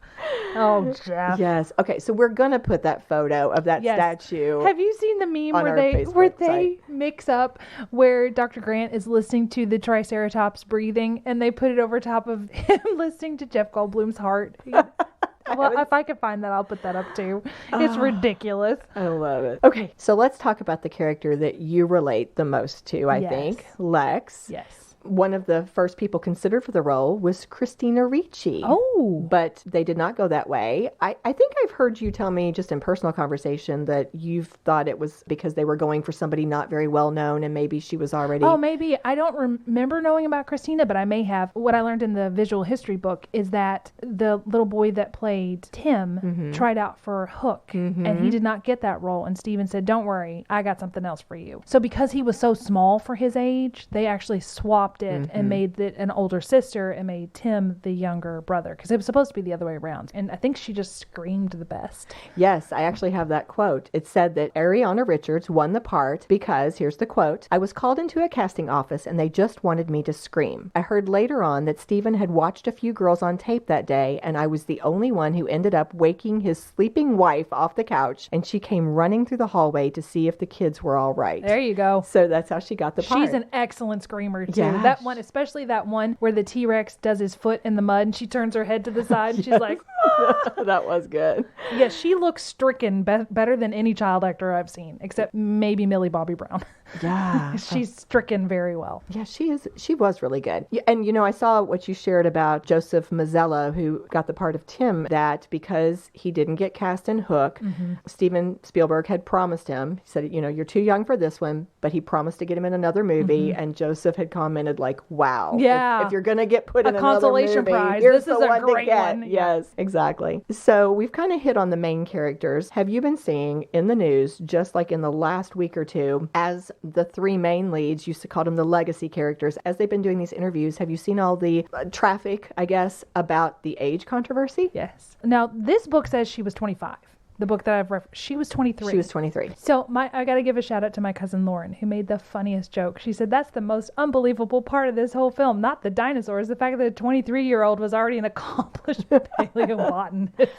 Oh, Jeff. Yes. Okay, so we're going to put that photo of that statue. Have you seen the meme on where our they Facebook mix up where Dr. Grant is listening to the Triceratops breathing and they put it over top of him listening to Jeff Goldblum's heart? Well, if I can find that, I'll put that up too. It's ridiculous. I love it. Okay, so let's talk about the character that you relate the most to, I think. Lex. Yes. One of the first people considered for the role was Christina Ricci. Oh. But they did not go that way. I think I've heard you tell me just in personal conversation that you've thought it was because they were going for somebody not very well known and maybe she was already... Oh, maybe. I don't remember knowing about Christina, but I may have. What I learned in the visual history book is that the little boy that played Tim tried out for Hook, and he did not get that role. And Steven said, "Don't worry, I got something else for you." So because he was so small for his age, they actually swapped it and made it an older sister and made Tim the younger brother, because it was supposed to be the other way around. And I think she just screamed the best. Yes, I actually have that quote. It said that Ariana Richards won the part because, here's the quote, "I was called into a casting office and they just wanted me to scream. I heard later on that Steven had watched a few girls on tape that day and I was the only one who ended up waking his sleeping wife off the couch, and she came running through the hallway to see if the kids were all right." There you go. So that's how she got the part. She's an excellent screamer too. Yeah. That one, especially that one where the T-Rex does his foot in the mud and she turns her head to the side and she's like, That was good. Yes, she looks stricken better than any child actor I've seen, except maybe Millie Bobby Brown. Yeah. She's stricken very well. Yeah, she is. She was really good. And, I saw what you shared about Joseph Mazzella, who got the part of Tim, that because he didn't get cast in Hook, Steven Spielberg had promised him, he said, you're too young for this one, but he promised to get him in another movie. And Joseph had commented like, wow, yeah, if you're going to get put in another consolation movie, prize, here's this is the a one great to get. one. Yes, exactly. So we've kind of hit on the main characters. Have you been seeing in the news, just like in the last week or two, as the three main leads, used to call them the legacy characters, as they've been doing these interviews, have you seen all the traffic, I guess, about the age controversy? Yes. Now, this book says she was 25. The book that I've referenced, she was 23. She was 23. So I got to give a shout out to my cousin Lauren, who made the funniest joke. She said, "That's the most unbelievable part of this whole film, not the dinosaurs, the fact that the 23-year-old was already an accomplished paleobotanist."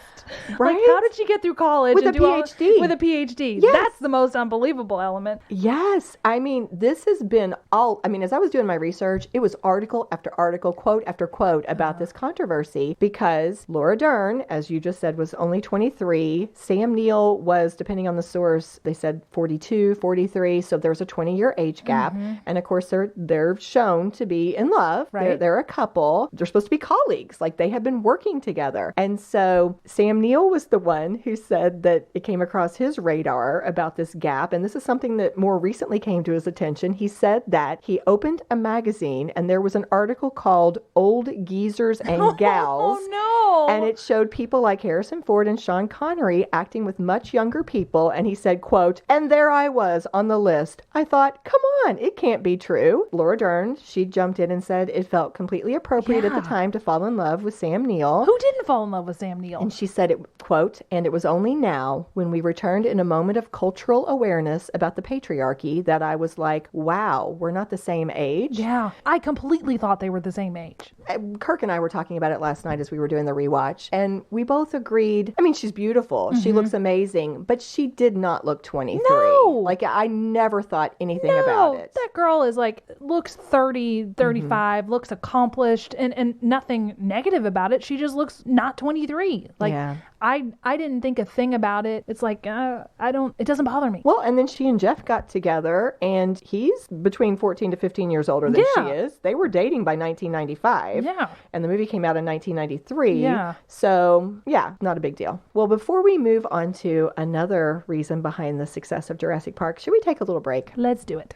Right? Like, how did she get through college with and a do PhD? With a PhD. Yes. That's the most unbelievable element. Yes. I mean, this has been as I was doing my research, it was article after article, quote after quote about this controversy, because Laura Dern, as you just said, was only 23. Sam Neill was, depending on the source, they said 42, 43. So there's a 20-year age gap. And of course, they're shown to be in love. Right. They're a couple. They're supposed to be colleagues. Like, they have been working together. And so Sam Neill was the one who said that it came across his radar about this gap. And this is something that more recently came to his attention. He said that he opened a magazine and there was an article called Old Geezers and Gals. Oh, no. And it showed people like Harrison Ford and Sean Connery acting with much younger people, and he said, quote, "And there I was on the list. I thought, come on, it can't be true." Laura Dern, she jumped in and said it felt completely appropriate at the time to fall in love with Sam Neill. Who didn't fall in love with Sam Neill? And she said, quote, "And it was only now, when we returned in a moment of cultural awareness about the patriarchy, that I was like, wow, we're not the same age." Yeah, I completely thought they were the same age. Kirk and I were talking about it last night as we were doing the rewatch, and we both agreed. I mean, she's beautiful. She looks amazing, but she did not look 23. No. Like, I never thought anything about it. That girl is like, looks 30, 35, looks accomplished, and nothing negative about it. She just looks not 23. Like, Yeah. I didn't think a thing about it. It's like, it doesn't bother me. Well, and then she and Jeff got together, and he's between 14 to 15 years older than she is. They were dating by 1995. Yeah. And the movie came out in 1993. Yeah. So, yeah, not a big deal. Well, before we move on to another reason behind the success of Jurassic Park, should we take a little break? Let's do it.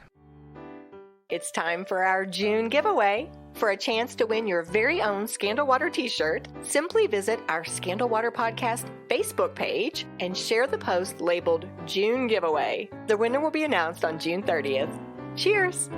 It's time for our June giveaway. For a chance to win your very own Scandal Water t-shirt, simply visit our Scandal Water Podcast Facebook page and share the post labeled June Giveaway. The winner will be announced on June 30th. Cheers!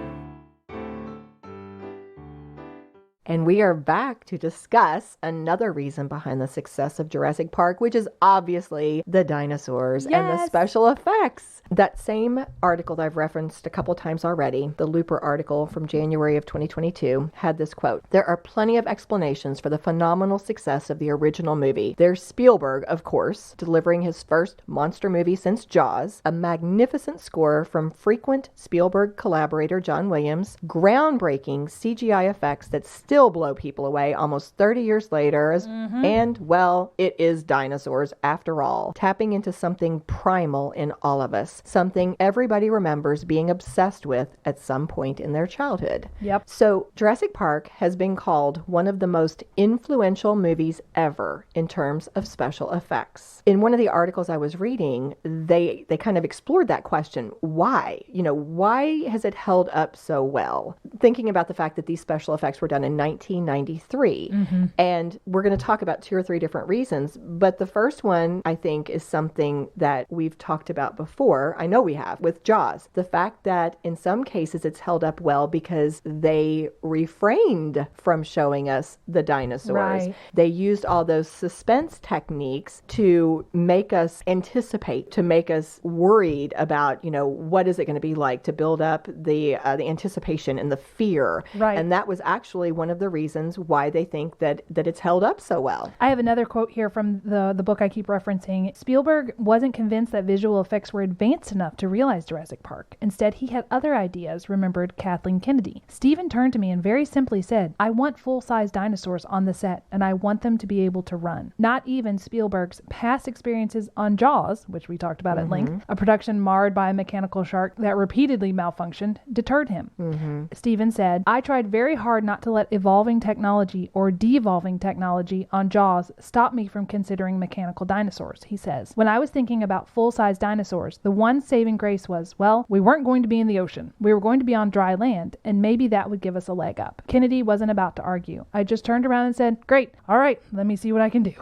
And we are back to discuss another reason behind the success of Jurassic Park, which is obviously the dinosaurs and the special effects. That same article that I've referenced a couple times already, the Looper article from January of 2022, had this quote: "There are plenty of explanations for the phenomenal success of the original movie. There's Spielberg, of course, delivering his first monster movie since Jaws, a magnificent score from frequent Spielberg collaborator John Williams, groundbreaking CGI effects that still blow people away almost 30 years later, and, well, it is dinosaurs after all, tapping into something primal in all of us. Something everybody remembers being obsessed with at some point in their childhood." Yep. So Jurassic Park has been called one of the most influential movies ever in terms of special effects. In one of the articles I was reading, they kind of explored that question. Why? Why has it held up so well? Thinking about the fact that these special effects were done in 1993. And we're going to talk about 2 or 3 different reasons, but the first one, I think, is something that we've talked about before. I know we have, with Jaws. The fact that in some cases it's held up well because they refrained from showing us the dinosaurs. Right. They used all those suspense techniques to make us anticipate, to make us worried about, what is it going to be like, to build up the anticipation and the fear. Right. And that was actually one of the reasons why they think that it's held up so well. I have another quote here from the book I keep referencing. Spielberg wasn't convinced that visual effects were advanced enough to realize Jurassic Park. Instead, he had other ideas, remembered Kathleen Kennedy. "Steven turned to me and very simply said, 'I want full-size dinosaurs on the set, and I want them to be able to run.' Not even Spielberg's past experiences on Jaws, which we talked about at length, a production marred by a mechanical shark that repeatedly malfunctioned, deterred him." Steven said, "I tried very hard not to let evolving technology or devolving technology on Jaws stop me from considering mechanical dinosaurs," he says. "When I was thinking about full-size dinosaurs, the one saving grace was, well, we weren't going to be in the ocean. We were going to be on dry land, and maybe that would give us a leg up." Kennedy wasn't about to argue. "I just turned around and said, 'Great, all right, let me see what I can do.'"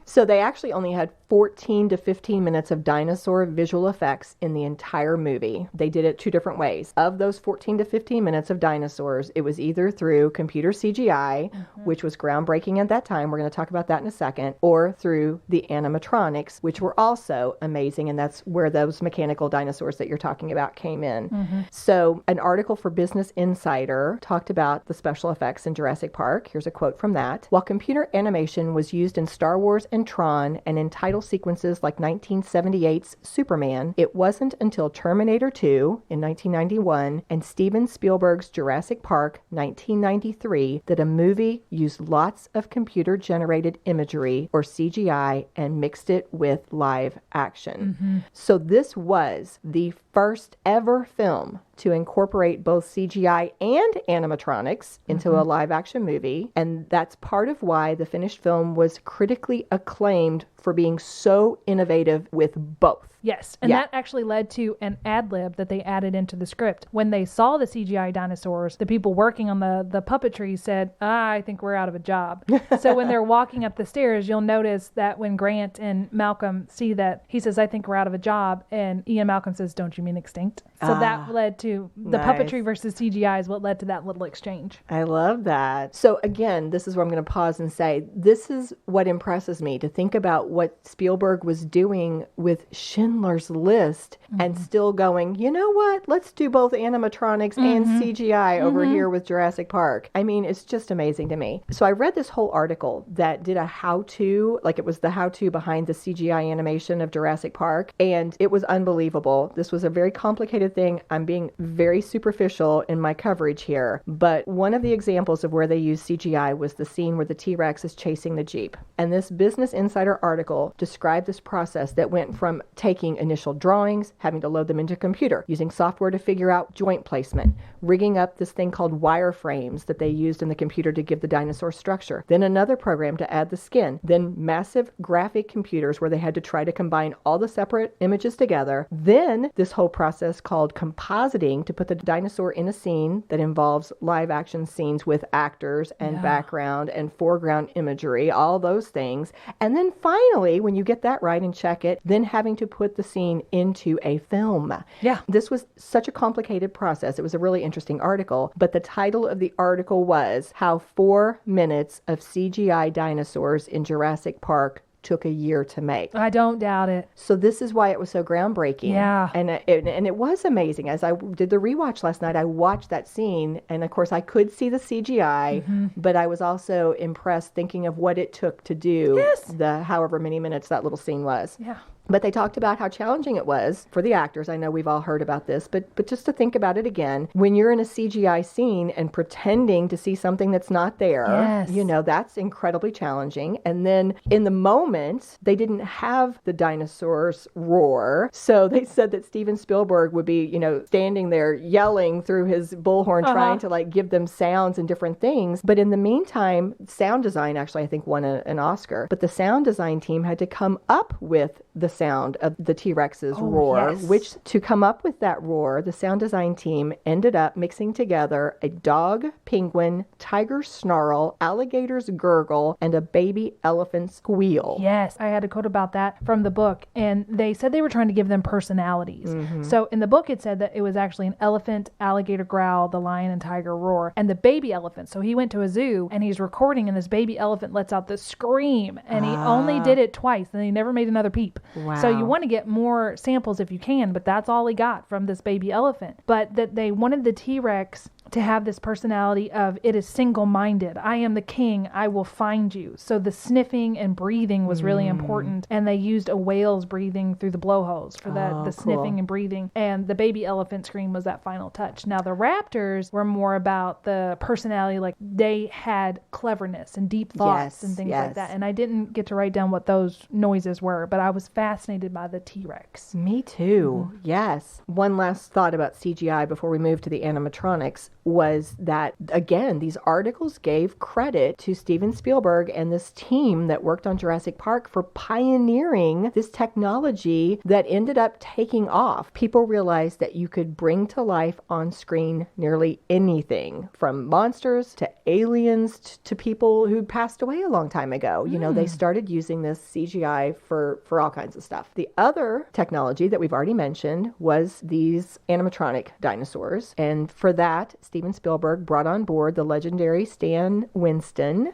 So they actually only had 14 to 15 minutes of dinosaur visual effects in the entire movie. They did it 2 different ways. Of those 14 to 15 minutes of dinosaurs, it was either through computer CGI, which was groundbreaking at that time. We're going to talk about that in a second, or through the animatronics, which were also amazing. And that's where those mechanical dinosaurs that you're talking about came in. So an article for Business Insider talked about the special effects in Jurassic Park. Here's a quote from that. "While computer animation was used in Star Wars and Tron and in title sequences like 1978's Superman, it wasn't until Terminator 2 in 1991 and Steven Spielberg's Jurassic Park 1993 that a movie used lots of computer-generated imagery or CGI and mixed it with live action." So this was the first ever film to incorporate both CGI and animatronics into a live action movie. And that's part of why the finished film was critically acclaimed for being so innovative with both. Yes. And that actually led to an ad lib that they added into the script. When they saw the CGI dinosaurs, the people working on the puppetry said, I think we're out of a job. So when they're walking up the stairs, you'll notice that when Grant and Malcolm see that, he says, I think we're out of a job. And Ian Malcolm says, don't you mean extinct? So that led to the puppetry versus CGI is what led to that little exchange. I love that. So again, this is where I'm going to pause and say, this is what impresses me, to think about what Spielberg was doing with Schindler's List and still going, you know what, let's do both animatronics and CGI over here with Jurassic Park. I mean, it's just amazing to me. So I read this whole article that did a how-to, like it was the how-to behind the CGI animation of Jurassic Park, and it was unbelievable. This was a very complicated thing. I'm being very superficial in my coverage here, but one of the examples of where they used CGI was the scene where the T-Rex is chasing the Jeep. And this Business Insider article described this process that went from taking initial drawings, having to load them into a computer, using software to figure out joint placement, rigging up this thing called wireframes that they used in the computer to give the dinosaur structure, then another program to add the skin, then massive graphic computers where they had to try to combine all the separate images together, then this whole process called compositing to put the dinosaur in a scene that involves live action scenes with actors and background and foreground imagery, all those things. And then finally, when you get that right and check it, then having to put the scene into a film. Yeah. This was such a complicated process. It was a really interesting article, but the title of the article was How 4 Minutes of CGI Dinosaurs in Jurassic Park Took a Year to Make. I don't doubt it. So this is why it was so groundbreaking. Yeah. And it was amazing. As I did the rewatch last night, I watched that scene, and of course I could see the CGI, but I was also impressed thinking of what it took to do the however many minutes that little scene was. Yeah. But they talked about how challenging it was for the actors. I know we've all heard about this, but just to think about it again, when you're in a CGI scene and pretending to see something that's not there, you know, that's incredibly challenging. And then in the moment, they didn't have the dinosaurs roar. So they said that Steven Spielberg would be, you know, standing there yelling through his bullhorn, trying to like give them sounds and different things. But in the meantime, sound design actually, I think, won an Oscar. But the sound design team had to come up with the sound of the T-Rex's roar, which to come up with that roar, the sound design team ended up mixing together a dog, penguin, tiger snarl, alligator's gurgle, and a baby elephant squeal. Yes, I had a quote about that from the book, and they said they were trying to give them personalities. So in the book, it said that it was actually an elephant, alligator growl, the lion and tiger roar, and the baby elephant. So he went to a zoo, and he's recording, and this baby elephant lets out this scream, and he only did it twice, and he never made another peep. Wow. So you want to get more samples if you can, but that's all he got from this baby elephant. But that they wanted the T-Rex to have this personality of, it is single-minded. I am the king. I will find you. So the sniffing and breathing was really important. And they used a whale's breathing through the blowholes for the sniffing and breathing. And the baby elephant scream was that final touch. Now the raptors were more about the personality, like they had cleverness and deep thoughts and things like that. And I didn't get to write down what those noises were, but I was fascinated by the T-Rex. Me too. Yes. One last thought about CGI before we move to the animatronics was that, again, these articles gave credit to Steven Spielberg and this team that worked on Jurassic Park for pioneering this technology that ended up taking off. People realized that you could bring to life on screen nearly anything, from monsters to aliens to people who passed away a long time ago. You know, they started using this CGI for all kinds of stuff. The other technology that we've already mentioned was these animatronic dinosaurs. And for that, Steven Spielberg brought on board the legendary Stan Winston.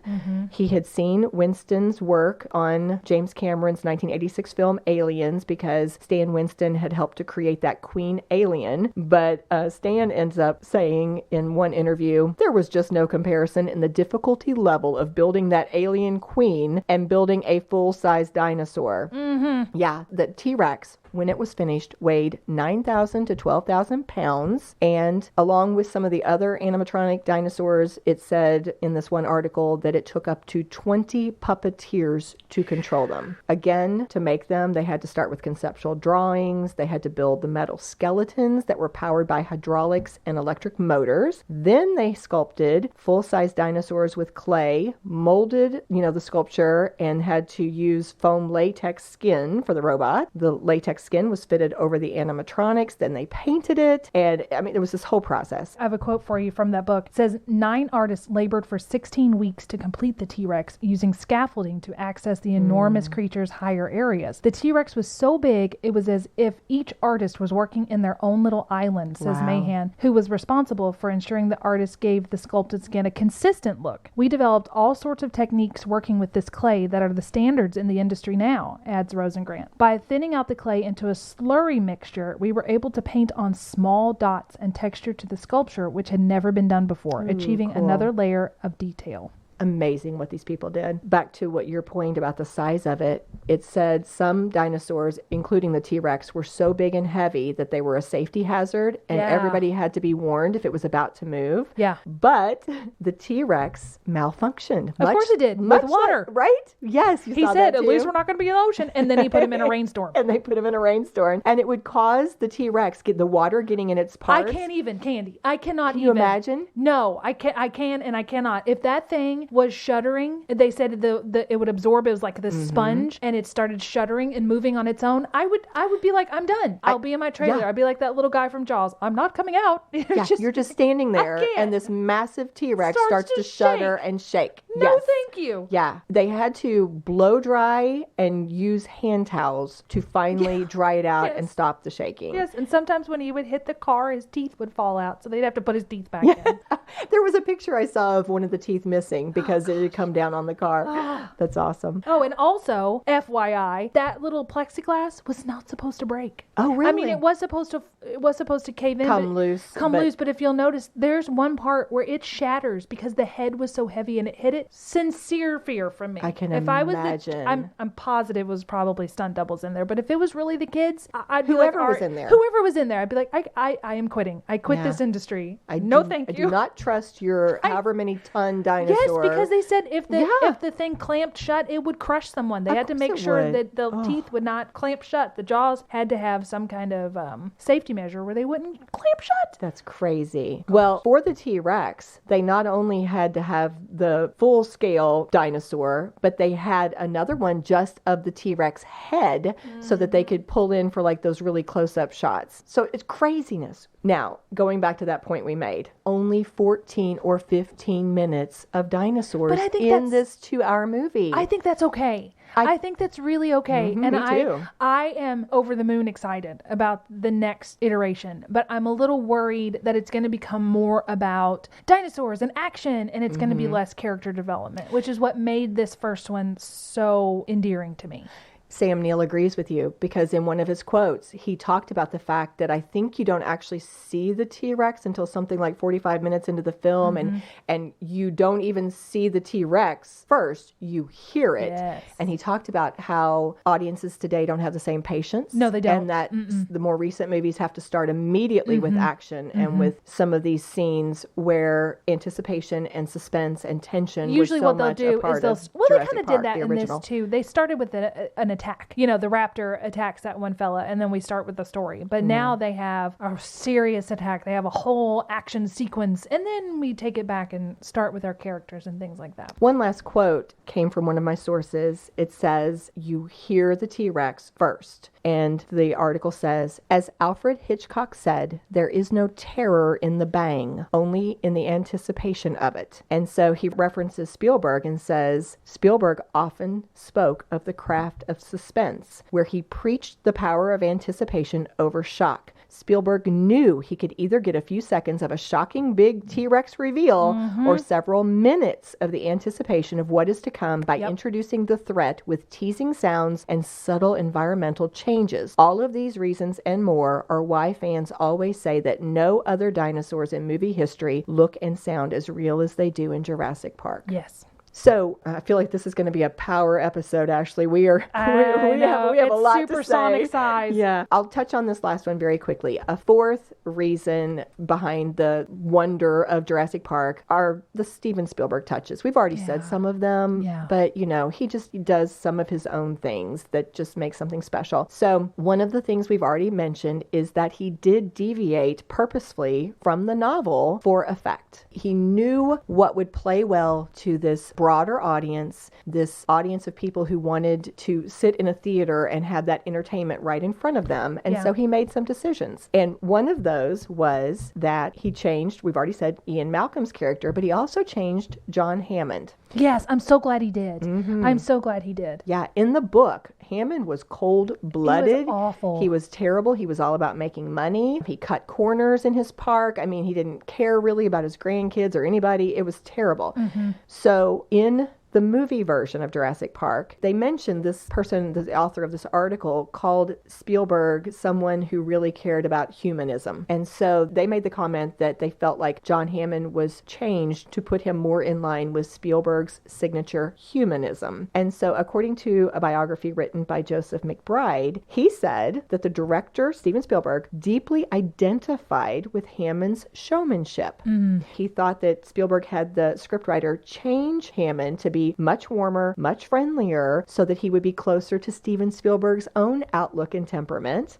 He had seen Winston's work on James Cameron's 1986 film Aliens because Stan Winston had helped to create that queen alien. But Stan ends up saying in one interview, there was just no comparison in the difficulty level of building that alien queen and building a full-size dinosaur. Yeah, the T-Rex, when it was finished, weighed 9,000 to 12,000 pounds. And along with some of the other animatronic dinosaurs, it said in this one article that it took up to 20 puppeteers to control them. Again, to make them, they had to start with conceptual drawings. They had to build the metal skeletons that were powered by hydraulics and electric motors. Then they sculpted full-size dinosaurs with clay, molded, the sculpture, and had to use foam latex skin for the robot. The latex skin was fitted over the animatronics. Then they painted it. And I mean, it was this whole process. I have a quote for you from that book. It says, 9 artists labored for 16 weeks to complete the T-Rex using scaffolding to access the enormous creature's higher areas. The T-Rex was so big, it was as if each artist was working in their own little island, says Mahan, who was responsible for ensuring the artist gave the sculpted skin a consistent look. We developed all sorts of techniques working with this clay that are the standards in the industry now, adds Rosengrant. By thinning out the clay into a slurry mixture, we were able to paint on small dots and texture to the sculpture, which had never been done before, achieving another layer of detail. Amazing what these people did. Back to what your point about the size of it, it said some dinosaurs, including the T-Rex, were so big and heavy that they were a safety hazard, and everybody had to be warned if it was about to move. Yeah. But the T-Rex malfunctioned. Of course it did, with water. Right? Yes, He said, at least we're not going to be in the ocean. And then he put him in a rainstorm. And they put him in a rainstorm. And it would cause the T-Rex, get the water getting in its parts. I can't even, Candy. I cannot Can even. you imagine? No, I can and I cannot. If that thing was shuddering, they said it would absorb. It was like this sponge, and it started shuddering and moving on its own. I would be like, I'm done. I'll be in my trailer. I'd be like that little guy from Jaws. I'm not coming out. You're just standing there, and this massive T-Rex starts to shudder and shake. No, thank you. Yeah. They had to blow dry and use hand towels to finally dry it out and stop the shaking. Yes, and sometimes when he would hit the car, his teeth would fall out, so they'd have to put his teeth back in. There was a picture I saw of one of the teeth missing because it had come down on the car. That's awesome. Oh, and also, FYI, that little plexiglass was not supposed to break. Oh, really? I mean, it was supposed to cave in. Come loose. But if you'll notice, there's one part where it shatters because the head was so heavy and it hit it. Sincere fear from me. I can imagine. I'm positive it was probably stunt doubles in there, but if it was really the kids, I'd be whoever like, was in there. Whoever was in there, I'd be like, I am quitting. I quit this industry. Thank you. I do not trust your however many ton dinosaur. Yes, because they said if the thing clamped shut, it would crush someone. They had to make sure that the teeth would not clamp shut. The jaws had to have some kind of safety measure where they wouldn't clamp shut. That's crazy. Well, for the T-Rex, they not only had to have the full-scale dinosaur, but they had another one just of the T-Rex head so that they could pull in for like those really close-up shots. So it's craziness. Now, going back to that point we made, only 14 or 15 minutes of dinosaurs in this 2-hour movie. I think that's okay. I think that's really okay. And me too. I am over the moon excited about the next iteration, but I'm a little worried that it's going to become more about dinosaurs and action, and it's going to be less character development, which is what made this first one so endearing to me. Sam Neill agrees with you because in one of his quotes, he talked about the fact that I think you don't actually see the T-Rex until something like 45 minutes into the film, and you don't even see the T-Rex first, you hear it. Yes. And he talked about how audiences today don't have the same patience. No, they don't. And that the more recent movies have to start immediately with action and with some of these scenes where anticipation and suspense and tension usually was so what they'll much do a part is of they Jurassic kind of Park, did that the in original. this too. They started with an attack. The raptor attacks that one fella, and then we start with the story. But now they have a serious attack. They have a whole action sequence, and then we take it back and start with our characters and things like that. One last quote came from one of my sources. It says, "You hear the T-Rex first." And the article says, as Alfred Hitchcock said, there is no terror in the bang, only in the anticipation of it. And so he references Spielberg and says, Spielberg often spoke of the craft of suspense, where he preached the power of anticipation over shock. Spielberg knew he could either get a few seconds of a shocking big T-Rex reveal or several minutes of the anticipation of what is to come by introducing the threat with teasing sounds and subtle environmental changes. All of these reasons and more are why fans always say that no other dinosaurs in movie history look and sound as real as they do in Jurassic Park. Yes. So I feel like this is going to be a power episode, Ashley. We have a lot to say. Supersonic size. Yeah. I'll touch on this last one very quickly. A fourth reason behind the wonder of Jurassic Park are the Steven Spielberg touches. We've already said some of them, but he just does some of his own things that just make something special. So one of the things we've already mentioned is that he did deviate purposefully from the novel for effect. He knew what would play well to this broader audience, this audience of people who wanted to sit in a theater and have that entertainment right in front of them. And so he made some decisions. And one of those was that he changed, we've already said, Ian Malcolm's character, but he also changed John Hammond. Yes, I'm so glad he did. I'm so glad he did. Yeah, in the book, Hammond was cold-blooded. He was awful. He was terrible. He was all about making money. He cut corners in his park. I mean, he didn't care really about his grandkids or anybody. It was terrible. So in the movie version of Jurassic Park, they mentioned this person, the author of this article, called Spielberg someone who really cared about humanism. And so they made the comment that they felt like John Hammond was changed to put him more in line with Spielberg's signature humanism. And so according to a biography written by Joseph McBride, he said that the director, Steven Spielberg, deeply identified with Hammond's showmanship. He thought that Spielberg had the scriptwriter change Hammond to be much warmer, much friendlier, so that he would be closer to Steven Spielberg's own outlook and temperament.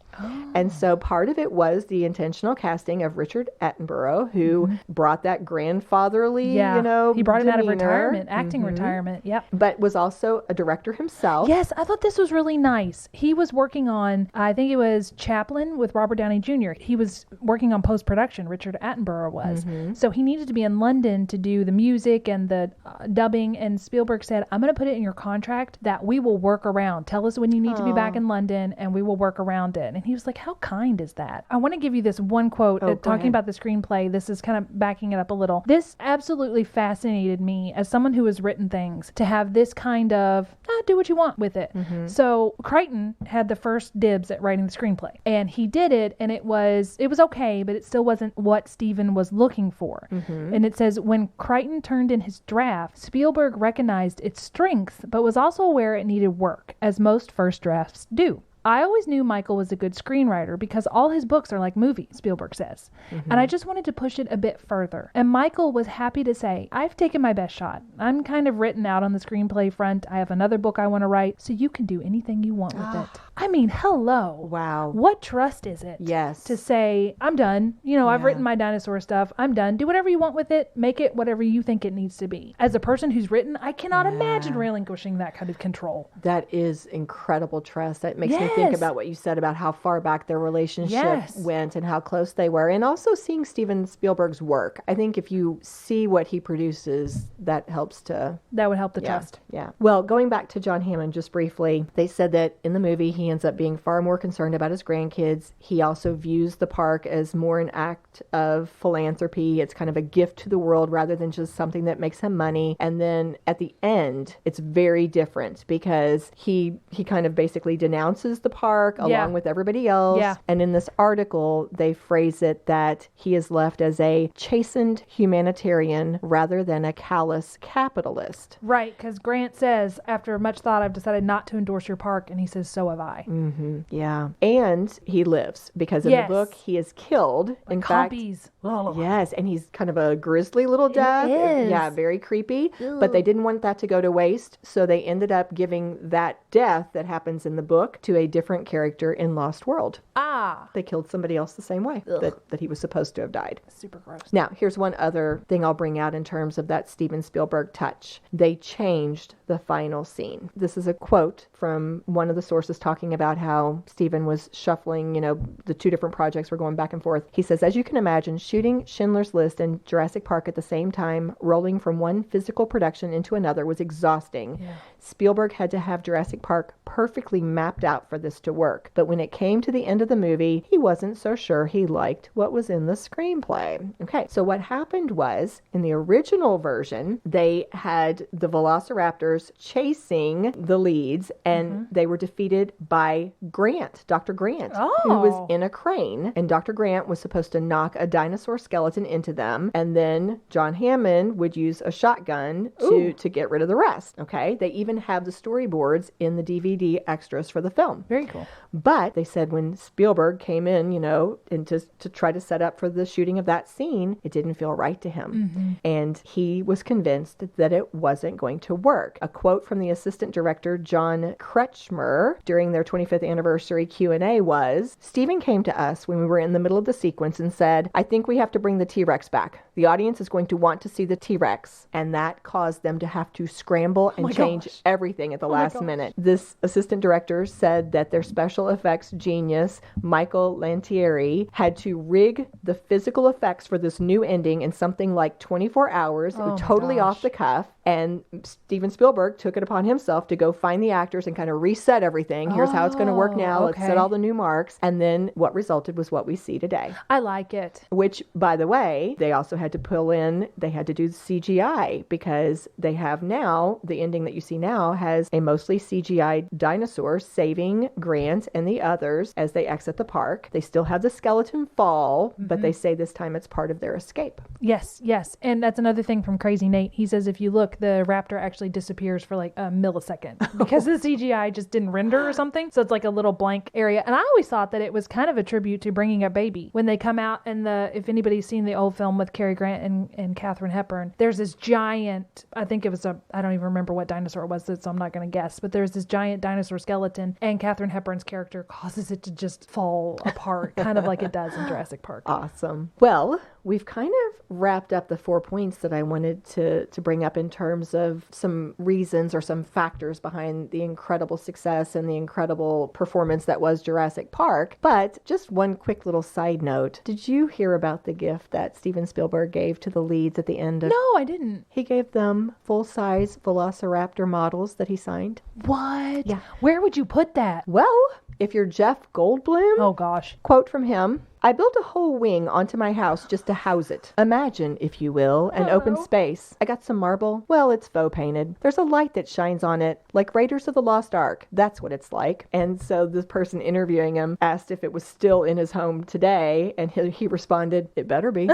And so part of it was the intentional casting of Richard Attenborough, who brought that grandfatherly, he brought him out of demeanor. retirement, acting retirement. But was also a director himself. Yes, I thought this was really nice. He was working on, I think it was Chaplin with Robert Downey Jr. He was working on post-production, Richard Attenborough was. So he needed to be in London to do the music and the dubbing, and Spielberg said, I'm going to put it in your contract that we will work around. Tell us when you need to be back in London and we will work around it. And he was like, how kind is that? I want to give you this one quote talking about the screenplay. This is kind of backing it up a little. This absolutely fascinated me as someone who has written things to have this kind of do what you want with it. So Crichton had the first dibs at writing the screenplay, and he did it, and it was okay, but it still wasn't what Steven was looking for. And it says, when Crichton turned in his draft, Spielberg recognized its strengths, but was also aware it needed work, as most first drafts do. I always knew Michael was a good screenwriter because all his books are like movies, Spielberg says. And I just wanted to push it a bit further. And Michael was happy to say, I've taken my best shot. I'm kind of written out on the screenplay front. I have another book I want to write, so you can do anything you want with it. I mean, hello. Wow. What trust is it? Yes. To say, I'm done. I've written my dinosaur stuff. I'm done. Do whatever you want with it. Make it whatever you think it needs to be. As a person who's written, I cannot imagine relinquishing that kind of control. That is incredible trust. That makes me think about what you said about how far back their relationship went and how close they were. And also seeing Steven Spielberg's work. I think if you see what he produces, that helps to... That would help the trust. Yeah. Well, going back to John Hammond just briefly, they said that in the movie, he ends up being far more concerned about his grandkids. He also views the park as more an act of philanthropy. It's kind of a gift to the world rather than just something that makes him money. And then at the end, it's very different because he kind of basically denounces the park along with everybody else. And in this article, they phrase it that he is left as a chastened humanitarian rather than a callous capitalist. Right, because Grant says, after much thought, I've decided not to endorse your park. And he says, so have I. Yeah. And he lives because in the book, he is killed. Like in fact, yes, and he's kind of a grisly little death. Yeah, very creepy. Ew. But they didn't want that to go to waste, so they ended up giving that death that happens in the book to a different character in Lost World. They killed somebody else the same way that he was supposed to have died. Super gross. Now, here's one other thing I'll bring out in terms of that Steven Spielberg touch. They changed the final scene. This is a quote from one of the sources talking about how Steven was shuffling, the two different projects were going back and forth. He says, as you can imagine, shooting Schindler's List and Jurassic Park at the same time, rolling from one physical production into another was exhausting. Spielberg had to have Jurassic Park perfectly mapped out for this to work. But when it came to the end of the movie, he wasn't so sure he liked what was in the screenplay. Okay, so what happened was, in the original version, they had the velociraptors chasing the leads, and they were defeated by Grant, Dr. Grant, who was in a crane. And Dr. Grant was supposed to knock a dinosaur skeleton into them, and then John Hammond would use a shotgun to get rid of the rest. Okay, they even even have the storyboards in the DVD extras for the film. Very cool. But they said when Spielberg came in, and to try to set up for the shooting of that scene, it didn't feel right to him. And he was convinced that it wasn't going to work. A quote from the assistant director, John Kretschmer, during their 25th anniversary Q&A was, Steven came to us when we were in the middle of the sequence and said, I think we have to bring the T-Rex back. The audience is going to want to see the T-Rex. And that caused them to have to scramble and change everything at the last minute. This assistant director said that their special effects genius, Michael Lantieri, had to rig the physical effects for this new ending in something like 24 hours. It was totally off the cuff. And Steven Spielberg took it upon himself to go find the actors and kind of reset everything. Here's how it's going to work now. Let's set all the new marks. And then what resulted was what we see today. I like it. Which, by the way, they also had to they had to do CGI because they have now, the ending that you see now has a mostly CGI dinosaur saving Grant and the others as they exit the park. They still have the skeleton fall, but they say this time it's part of their escape. Yes. And that's another thing from Crazy Nate. He says if you look, the raptor actually disappears for like a millisecond because the CGI just didn't render or something. So it's like a little blank area. And I always thought that it was kind of a tribute to Bringing Up Baby. When they come out and if anybody's seen the old film with Cary Grant and Katharine Hepburn, there's this giant, I think it was I don't even remember what dinosaur it was, so I'm not going to guess, but there's this giant dinosaur skeleton and Katharine Hepburn's character causes it to just fall apart, kind of like it does in Jurassic Park. Awesome. Well, we've kind of wrapped up the 4 points that I wanted to bring up in terms of some reasons or some factors behind the incredible success and the incredible performance that was Jurassic Park. But just one quick little side note. Did you hear about the gift that Steven Spielberg gave to the leads at the end of... No, I didn't. He gave them full-size Velociraptor models that he signed. What? Yeah. Where would you put that? Well, if you're Jeff Goldblum... Oh, gosh. Quote from him, I built a whole wing onto my house just to house it. Imagine, if you will, an open space. I got some marble. Well, it's faux painted. There's a light that shines on it, like Raiders of the Lost Ark. That's what it's like. And so the person interviewing him asked if it was still in his home today, and he responded, it better be.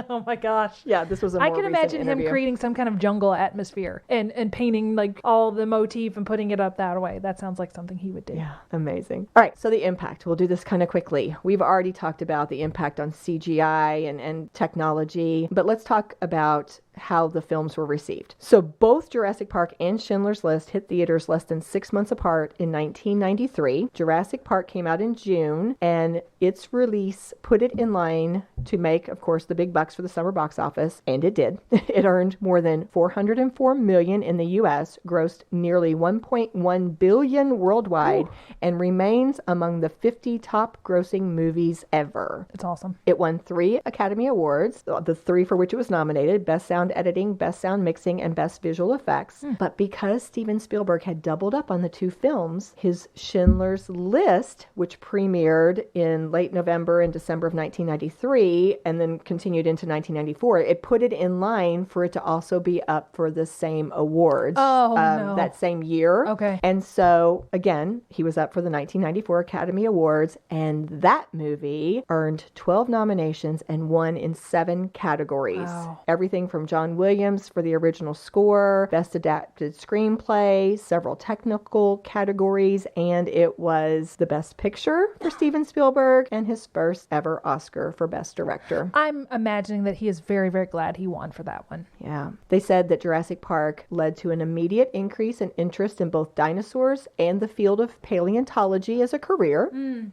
Oh my gosh. Yeah, this was a more I can imagine him creating some kind of jungle atmosphere and painting like all the motif and putting it up that way. That sounds like something he would do. Yeah, amazing. All right, so the impact. We'll do this kind of quickly. We've already talked about the impact on CGI and technology, but let's talk about how the films were received. So both Jurassic Park and Schindler's List hit theaters less than 6 months apart in 1993. Jurassic Park came out in June, and its release put it in line to make, of course, the big bucks for the summer box office, and it did. It earned more than $404 million in the U.S., grossed nearly $1.1 billion worldwide, and remains among the 50 top grossing movies ever. It's awesome. It won 3 Academy Awards, the 3 for which it was nominated: Best Sound Editing, Best Sound Mixing, and Best Visual Effects. But because Steven Spielberg had doubled up on the 2 films, his Schindler's List, which premiered in late November and December of 1993 and then continued into 1994, it put it in line for it to also be up for the same awards that same year. Okay. And so, again, he was up for the 1994 Academy Awards, and that movie earned 12 nominations and won in 7 categories. Wow. Everything from John Williams for the original score, Best Adapted Screenplay, several technical categories, and it was the Best Picture for Steven Spielberg and his first ever Oscar for Best Director. I'm imagining that he is very, very glad he won for that one. Yeah. They said that Jurassic Park led to an immediate increase in interest in both dinosaurs and the field of paleontology as a career.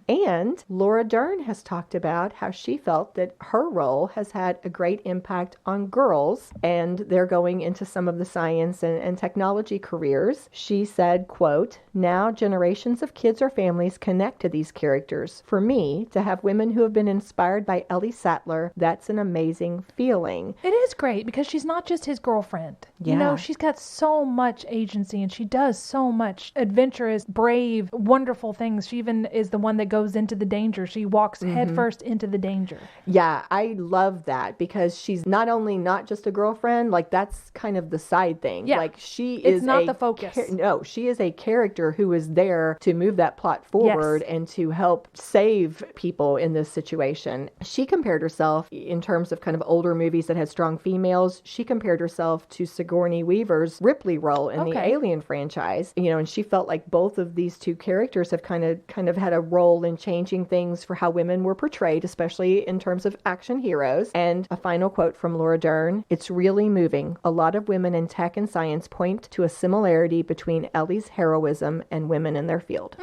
And Laura Dern has talked about how she felt that her role has had a great impact on girls, and they're going into some of the science and technology careers. She said, quote, now generations of kids or families connect to these characters. For me, to have women who have been inspired by Ellie Sattler, that's an amazing feeling. It is great because she's not just his girlfriend. You know, she's got so much agency and she does so much adventurous, brave, wonderful things. She even is the one that goes into the danger. She walks headfirst into the danger. Yeah, I love that because she's not only not just a girl girlfriend, like that's kind of the side thing. Yeah. Like she It's is not the focus. No, she is a character who is there to move that plot forward and to help save people in this situation. She compared herself, in terms of kind of older movies that had strong females, she compared herself to Sigourney Weaver's Ripley role in the Alien franchise. You know, and she felt like both of these two characters have kind of had a role in changing things for how women were portrayed, especially in terms of action heroes. And a final quote from Laura Dern: "It's really moving. A lot of women in tech and science point to a similarity between Ellie's heroism and women in their field."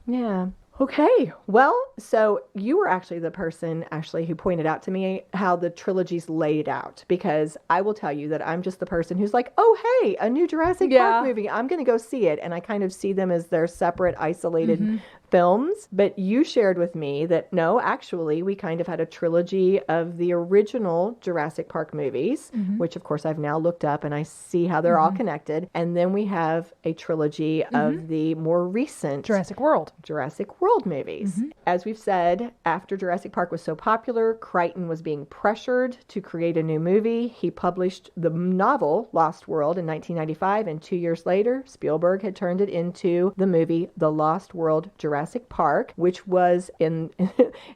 Yeah. Okay, well, so you were actually the person, Ashley, who pointed out to me how the trilogy's laid out, because I will tell you that I'm just the person who's like, oh, hey, a new Jurassic Park movie, I'm going to go see it. And I kind of see them as their separate, isolated films. But you shared with me that no, actually, we kind of had a trilogy of the original Jurassic Park movies, which of course I've now looked up and I see how they're all connected. And then we have a trilogy of the more recent Jurassic World movies. As we've said, after Jurassic Park was so popular, Crichton was being pressured to create a new movie. He published the novel Lost World in 1995, and 2 years later, Spielberg had turned it into the movie The Lost World Jurassic Park, which was, in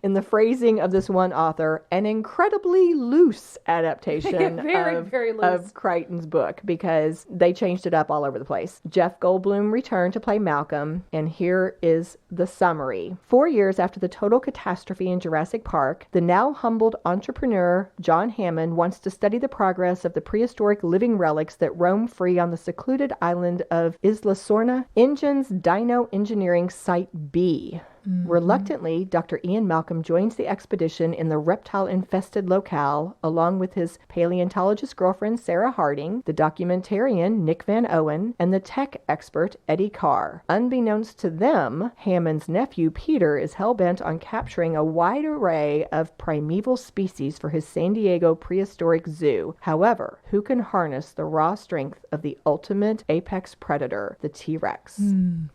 the phrasing of this one author, an incredibly loose adaptation very loose. of Crichton's book, because they changed it up all over the place. Jeff Goldblum returned to play Malcolm, and here is the summary. 4 years after the total catastrophe in Jurassic Park, the now humbled entrepreneur John Hammond wants to study the progress of the prehistoric living relics that roam free on the secluded island of Isla Sorna, Engine's Dino Engineering Site B. Reluctantly, Dr. Ian Malcolm joins the expedition in the reptile-infested locale, along with his paleontologist girlfriend Sarah Harding, the documentarian Nick Van Owen, and the tech expert Eddie Carr. Unbeknownst to them, Hammond's nephew Peter is hell-bent on capturing a wide array of primeval species for his San Diego prehistoric zoo. However, who can harness the raw strength of the ultimate apex predator, the T-Rex?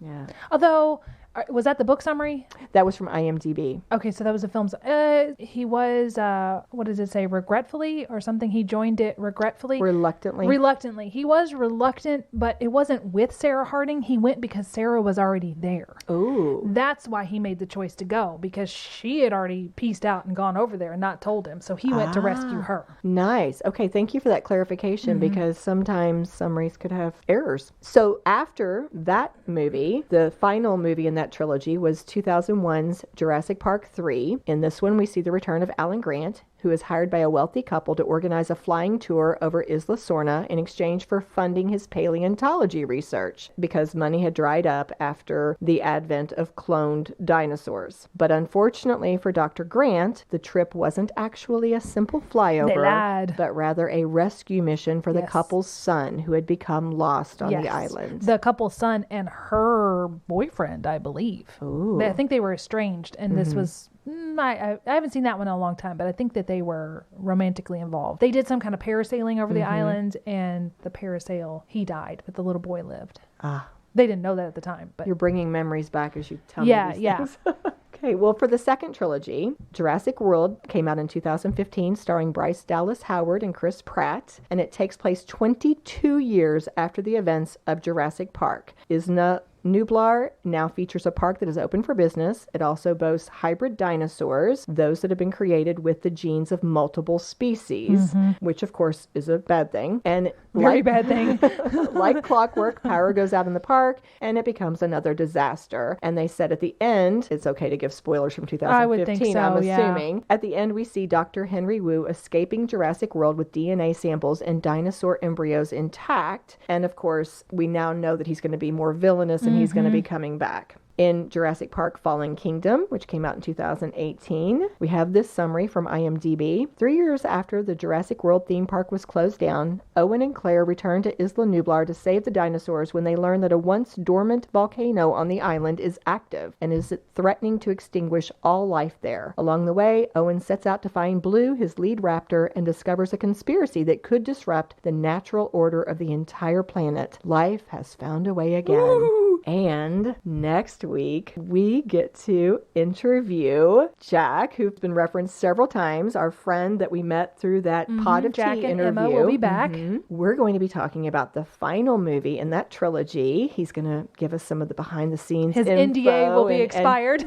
Yeah. Although, was that the book summary? That was from IMDb. Okay, so that was the film's. He was, what does it say, regretfully or something? He joined it regretfully? Reluctantly. Reluctantly. He was reluctant, but it wasn't with Sarah Harding. He went because Sarah was already there. Ooh. That's why he made the choice to go, because she had already pieced out and gone over there and not told him. So he went to rescue her. Nice. Okay, thank you for that clarification, because sometimes summaries could have errors. So after that movie, the final movie in that trilogy was 2001's Jurassic Park 3. In this one, we see the return of Alan Grant, who is hired by a wealthy couple to organize a flying tour over Isla Sorna in exchange for funding his paleontology research, because money had dried up after the advent of cloned dinosaurs. But unfortunately for Dr. Grant, the trip wasn't actually a simple flyover, but rather a rescue mission for the couple's son, who had become lost on the island. The couple's son and her boyfriend, I believe. Ooh. I think they were estranged, and this was... I haven't seen that one in a long time, but I think that they were romantically involved. They did some kind of parasailing over the island, and the parasail, he died, but the little boy lived. They didn't know that at the time. But you're bringing memories back as you tell me these things. Okay, well, for the second trilogy, Jurassic World came out in 2015, starring Bryce Dallas Howard and Chris Pratt, and it takes place 22 years after the events of Jurassic Park. Isla Nublar now features a park that is open for business. It also boasts hybrid dinosaurs, those that have been created with the genes of multiple species, which of course is a bad thing. And very bad thing. Like clockwork, power goes out in the park and it becomes another disaster. And they said at the end, it's okay to give spoilers from 2015, I would think so, I'm assuming. At the end, we see Dr. Henry Wu escaping Jurassic World with DNA samples and dinosaur embryos intact. And of course, we now know that he's going to be more villainous and he's going to be coming back. In Jurassic Park Fallen Kingdom, which came out in 2018, we have this summary from IMDb. 3 years after the Jurassic World theme park was closed down, Owen and Claire returned to Isla Nublar to save the dinosaurs when they learn that a once dormant volcano on the island is active and is threatening to extinguish all life there. Along the way, Owen sets out to find Blue, his lead raptor, and discovers a conspiracy that could disrupt the natural order of the entire planet. Life has found a way again. Ooh. And next week, we get to interview Jack, who's been referenced several times, our friend that we met through that Pot of Jack Tea and interview. Emma will be back. We're going to be talking about the final movie in that trilogy. He's going to give us some of the behind the scenes His info NDA will be expired.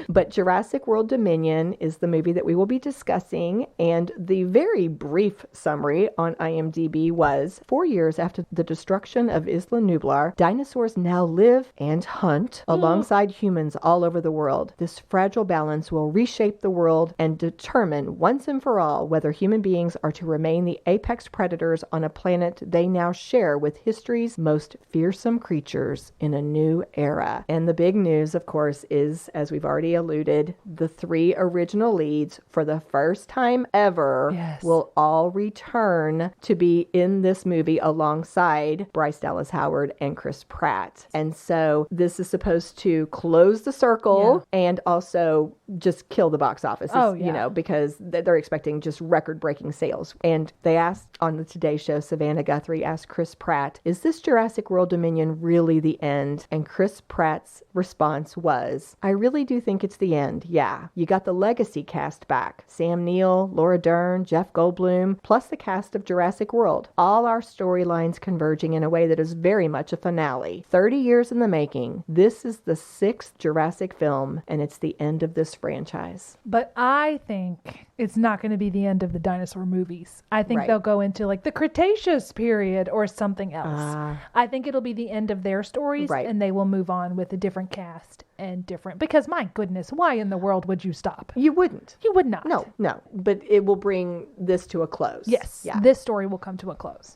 But Jurassic World Dominion is the movie that we will be discussing. And the very brief summary on IMDb was 4 years after the destruction of Isla Nublar, dinosaurs now live and hunt alongside humans all over the world. This fragile balance will reshape the world and determine once and for all whether human beings are to remain the apex predators on a planet they now share with history's most fearsome creatures in a new era. And the big news, of course, is, as we've already alluded, the 3 original leads for the first time ever will all return to be in this movie alongside Bryce Dallas Howard and Chris Pratt. And so this is supposed to close the circle and also just kill the box office, you know, because they're expecting just record-breaking sales. And they asked on the Today Show, Savannah Guthrie asked Chris Pratt, is this Jurassic World Dominion really the end? And Chris Pratt's response was, I really do think it's the end. Yeah. You got the legacy cast back. Sam Neill, Laura Dern, Jeff Goldblum, plus the cast of Jurassic World. All our storylines converging in a way that is very much a finale. 30 years in the making. This is the 6th Jurassic film, and it's the end of this franchise. But I think it's not going to be the end of the dinosaur movies. I think they'll go into like the Cretaceous period or something else. I think it'll be the end of their stories, and they will move on with a different cast and different. Because my goodness, why in the world would you stop? You wouldn't. You would not. No. But it will bring this to a close. Yes. Yeah. This story will come to a close.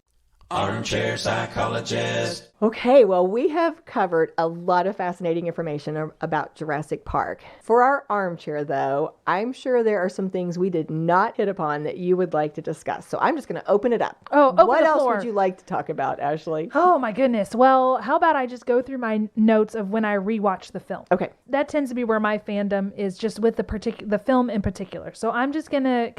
Armchair Psychologist. Okay, well, we have covered a lot of fascinating information about Jurassic Park. For our armchair, though, I'm sure there are some things we did not hit upon that you would like to discuss. So I'm just going to open it up. What else would you like to talk about, Ashley? Oh, my goodness. Well, how about I just go through my notes of when I rewatch the film? Okay. That tends to be where my fandom is, just with the film in particular. So I'm just going to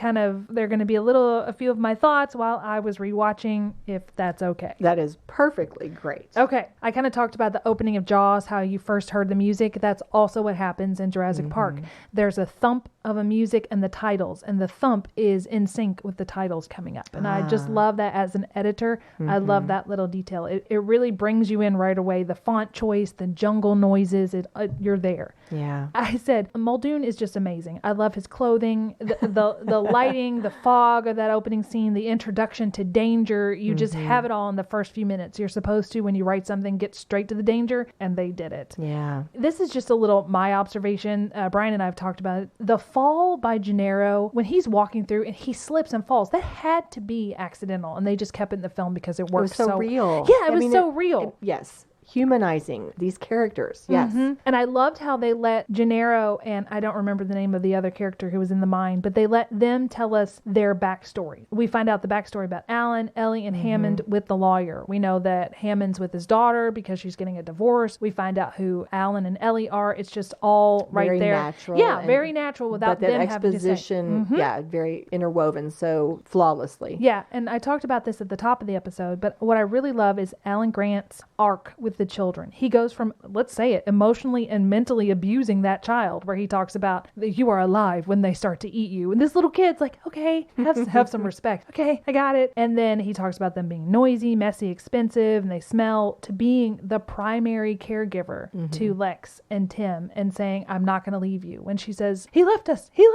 they're going to be a few of my thoughts while I was rewatching, if that's okay. That is perfectly great. Okay. I kind of talked about the opening of Jaws, how you first heard the music. That's also what happens in Jurassic Park. There's a thump of a music and the titles, and the thump is in sync with the titles coming up. And I just love that as an editor. I love that little detail. It really brings you in right away. The font choice, the jungle noises, you're there. Yeah. I said, Muldoon is just amazing. I love his clothing, the lighting, the fog of that opening scene, the introduction to danger. You just have it all in the first few minutes. You're supposed to, when you write something, get straight to the danger, and they did it. Yeah. This is just a little my observation. Brian and I have talked about it. The fall by Gennaro, when he's walking through and he slips and falls, that had to be accidental, and they just kept it in the film because it worked so real. Yeah, it was so real. Yes. Humanizing these characters. Yes. And I loved how they let Gennaro, and I don't remember the name of the other character who was in the mine, but they let them tell us their backstory. We find out the backstory about Alan, Ellie, and Hammond with the lawyer. We know that Hammond's with his daughter because she's getting a divorce. We find out who Alan and Ellie are. It's just all right very there. Natural. Yeah, very natural without them having to say. Exposition, very interwoven so flawlessly. Yeah, and I talked about this at the top of the episode, but what I really love is Alan Grant's arc with the children. He goes from, let's say it, emotionally and mentally abusing that child, where he talks about that you are alive when they start to eat you. And this little kid's like, okay, have some respect. Okay, I got it. And then he talks about them being noisy, messy, expensive, and they smell, to being the primary caregiver to Lex and Tim and saying, I'm not going to leave you. When she says, he left us. He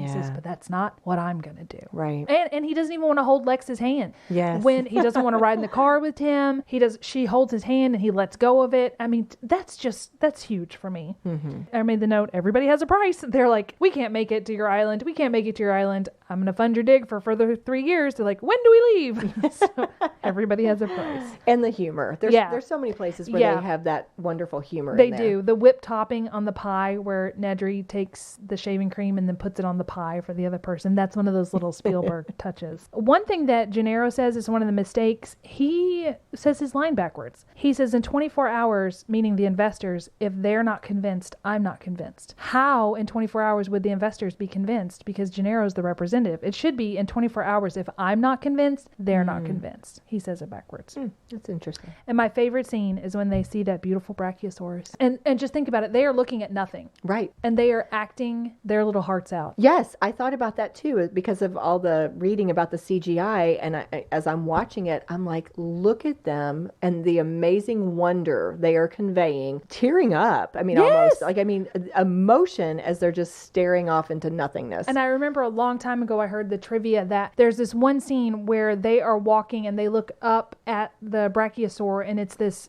says, but that's not what I'm going to do. Right. And he doesn't even want to hold Lex's hand. Yes. When he doesn't want to ride in the car with Tim, she holds his hand and he lets go of it. I mean, that's huge for me. I made the note, everybody has a price. They're like, we can't make it to your island. We can't make it to your island. I'm going to fund your dig for further 3 years. They're like, when do we leave? So everybody has a price. And the humor. There's so many places where they have that wonderful humor They in there. do. The whipped topping on the pie where Nedry takes the shaving cream and then puts it on the pie for the other person. That's one of those little Spielberg touches. One thing that Gennaro says is one of the mistakes. He says his line backwards. He says in in 24 hours, meaning the investors, if they're not convinced, I'm not convinced. How in 24 hours would the investors be convinced? Because Gennaro's the representative. It should be in 24 hours. If I'm not convinced, they're not convinced. He says it backwards. That's interesting. And my favorite scene is when they see that beautiful Brachiosaurus. And just think about it. They are looking at nothing. Right. And they are acting their little hearts out. Yes, I thought about that too because of all the reading about the CGI. And as I'm watching it, I'm like, look at them and the amazing wonder they are conveying, tearing up. I mean, almost like, emotion as they're just staring off into nothingness. And I remember a long time ago, I heard the trivia that there's this one scene where they are walking and they look up at the Brachiosaur and it's this,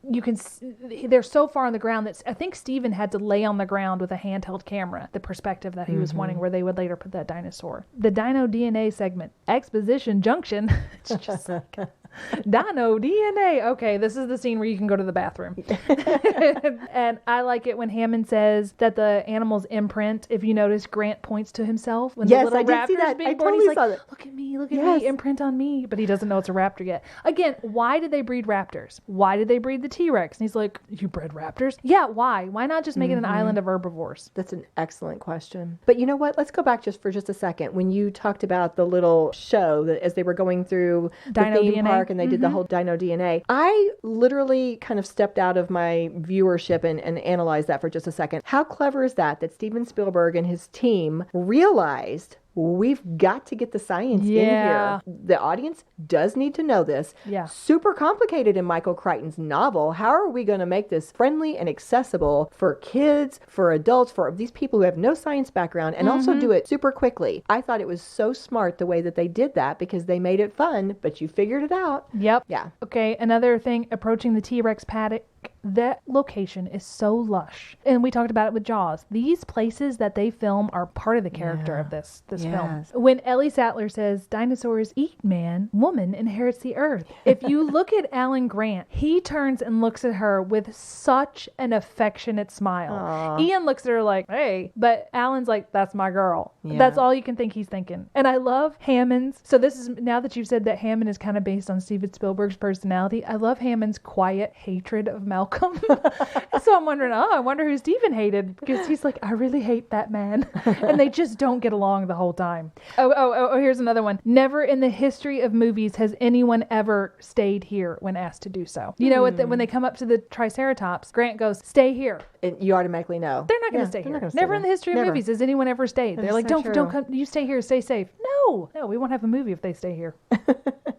they're so far on the ground that I think Steven had to lay on the ground with a handheld camera, the perspective that he was wanting, where they would later put that dinosaur. The Dino DNA segment, Exposition Junction. It's just like Dino DNA. Okay, this is the scene where you can go to the bathroom. And I like it when Hammond says that the animal's imprint, if you notice, Grant points to himself. When yes, the little I did see that. Being I born, totally he's saw like, that. look at me, imprint on me. But he doesn't know it's a raptor yet. Again, why did they breed raptors? Why did they breed the T-Rex? And he's like, you bred raptors? Yeah, why? Why not just make it an island of herbivores? That's an excellent question. But you know what? Let's go back for just a second. When you talked about the little show that as they were going through Dino the theme DNA. park and they did the whole Dino DNA, I literally kind of stepped out of my viewership and analyzed that for just a second. How clever is that Steven Spielberg and his team realized we've got to get the science in here. The audience does need to know this. Yeah. Super complicated in Michael Crichton's novel. How are we going to make this friendly and accessible for kids, for adults, for these people who have no science background, and also do it super quickly? I thought it was so smart the way that they did that because they made it fun, but you figured it out. Yep. Yeah. Okay, another thing, approaching the T-Rex paddock. That location is so lush. And we talked about it with Jaws. These places that they film are part of the character of this film. When Ellie Sattler says, dinosaurs eat man, woman inherits the earth. If you look at Alan Grant, he turns and looks at her with such an affectionate smile. Aww. Ian looks at her like, hey, but Alan's like, that's my girl. Yeah. That's all you can think he's thinking. And I love Hammond's. So this is, now that you've said that Hammond is kind of based on Steven Spielberg's personality, I love Hammond's quiet hatred of Malcolm. So I'm wondering, I wonder who Steven hated, because he's like, I really hate that man. And they just don't get along the whole time. Oh, here's another one. Never in the history of movies has anyone ever stayed here when asked to do so. You know, when they come up to the Triceratops, Grant goes, stay here. And you automatically know. They're not going to stay here. Never in the history of movies has anyone ever stayed. They're like, don't come, you stay here, stay safe. No, we won't have a movie if they stay here.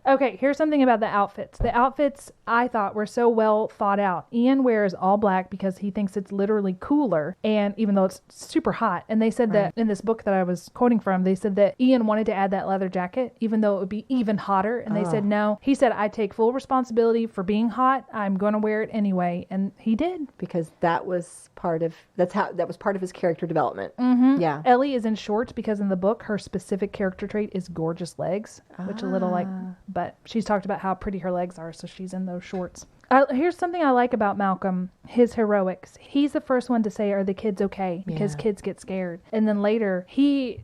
Okay, here's something about the outfits. The outfits, I thought, were so well thought out. Ian wears all black because he thinks it's literally cooler, and even though it's super hot. And they said that in this book that I was quoting from, they said that Ian wanted to add that leather jacket, even though it would be even hotter. And they said no. He said, I take full responsibility for being hot. I'm going to wear it anyway. And he did. Because that was part of his character development. Mm-hmm. Yeah. Ellie is in shorts because in the book, her specific character trait is gorgeous legs, which a little like, but she's talked about how pretty her legs are, so she's in those shorts. Here's something I like about Malcolm, his heroics. He's the first one to say, are the kids okay? Because kids get scared. And then later,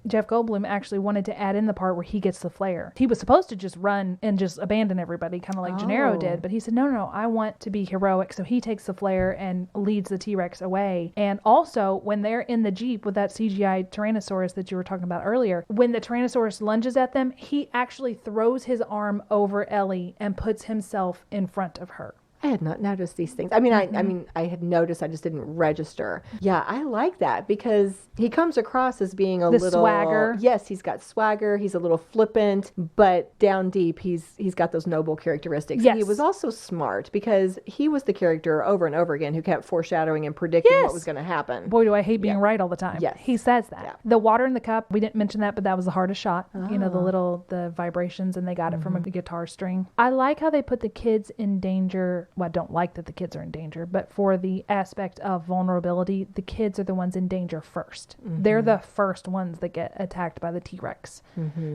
Jeff Goldblum, actually wanted to add in the part where he gets the flare. He was supposed to just run and just abandon everybody, kind of like Gennaro did. But he said, no, I want to be heroic. So he takes the flare and leads the T-Rex away. And also, when they're in the Jeep with that CGI Tyrannosaurus that you were talking about earlier, when the Tyrannosaurus lunges at them, he actually throws his arm over Ellie and puts himself in front of her. I had not noticed these things. I mean, I had noticed, I just didn't register. Yeah, I like that because he comes across as being a little swagger. Yes, he's got swagger. He's a little flippant, but down deep, he's got those noble characteristics. Yes. He was also smart because he was the character over and over again who kept foreshadowing and predicting what was going to happen. Boy, do I hate being right all the time. Yes. He says that. Yeah. The water in the cup, we didn't mention that, but that was the hardest shot. You know, the vibrations, and they got it from a guitar string. I like how they put the kids in danger. Well, I don't like that the kids are in danger, but for the aspect of vulnerability, the kids are the ones in danger first. They're the first ones that get attacked by the T-Rex.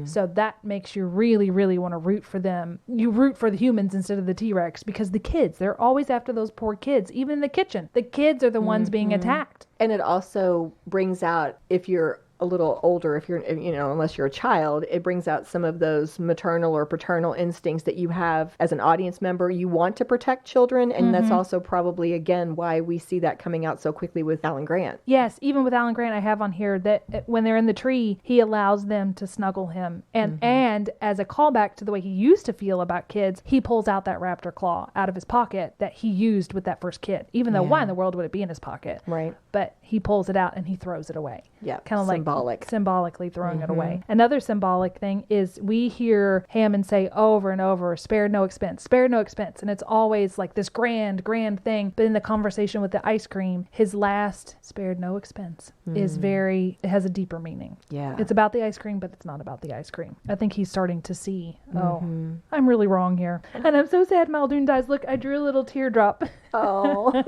So that makes you really, really want to root for them. You root for the humans instead of the T-Rex because the kids, they're always after those poor kids, even in the kitchen. The kids are the ones being attacked. And it also brings out, if you're a little older, if you're, unless you're a child, it brings out some of those maternal or paternal instincts that you have as an audience member. You want to protect children, and that's also probably, again, why we see that coming out so quickly with Alan Grant. Yes, even with Alan Grant, I have on here that when they're in the tree, he allows them to snuggle him. And as a callback to the way he used to feel about kids, he pulls out that raptor claw out of his pocket that he used with that first kid. Even though why in the world would it be in his pocket? Right. But he pulls it out and he throws it away. Yeah, kind of symbolic. Like symbolically throwing it away. Another symbolic thing is we hear Hammond say over and over, spared no expense, spared no expense. And it's always like this grand thing. But in the conversation with the ice cream, his last spared no expense is it has a deeper meaning. Yeah. It's about the ice cream, but it's not about the ice cream. I think he's starting to see, I'm really wrong here. And I'm so sad Muldoon dies. Look, I drew a little teardrop. Oh.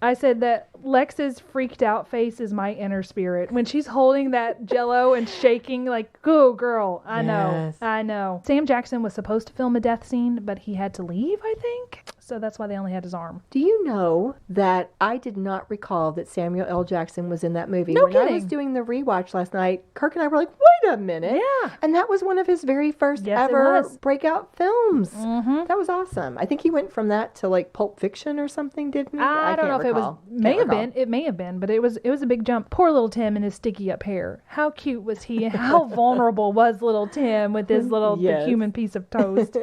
I said that Lex's freaked out face is my inner spirit. When she's holding that Jell-O and shaking like, go girl, I know. Sam Jackson was supposed to film a death scene, but he had to leave, I think. So that's why they only had his arm. Do you know that I did not recall that Samuel L. Jackson was in that movie? No When kidding. I was doing the rewatch last night, Kirk and I were like, wait a minute. Yeah. And that was one of his very first Yes, it ever was. breakout films. That was awesome. I think he went from that to like Pulp Fiction or something, didn't he? I don't know if recall. it may have been, but it was a big jump. Poor little Tim and his sticky up hair. How cute was he? How vulnerable was little Tim with his little the human piece of toast?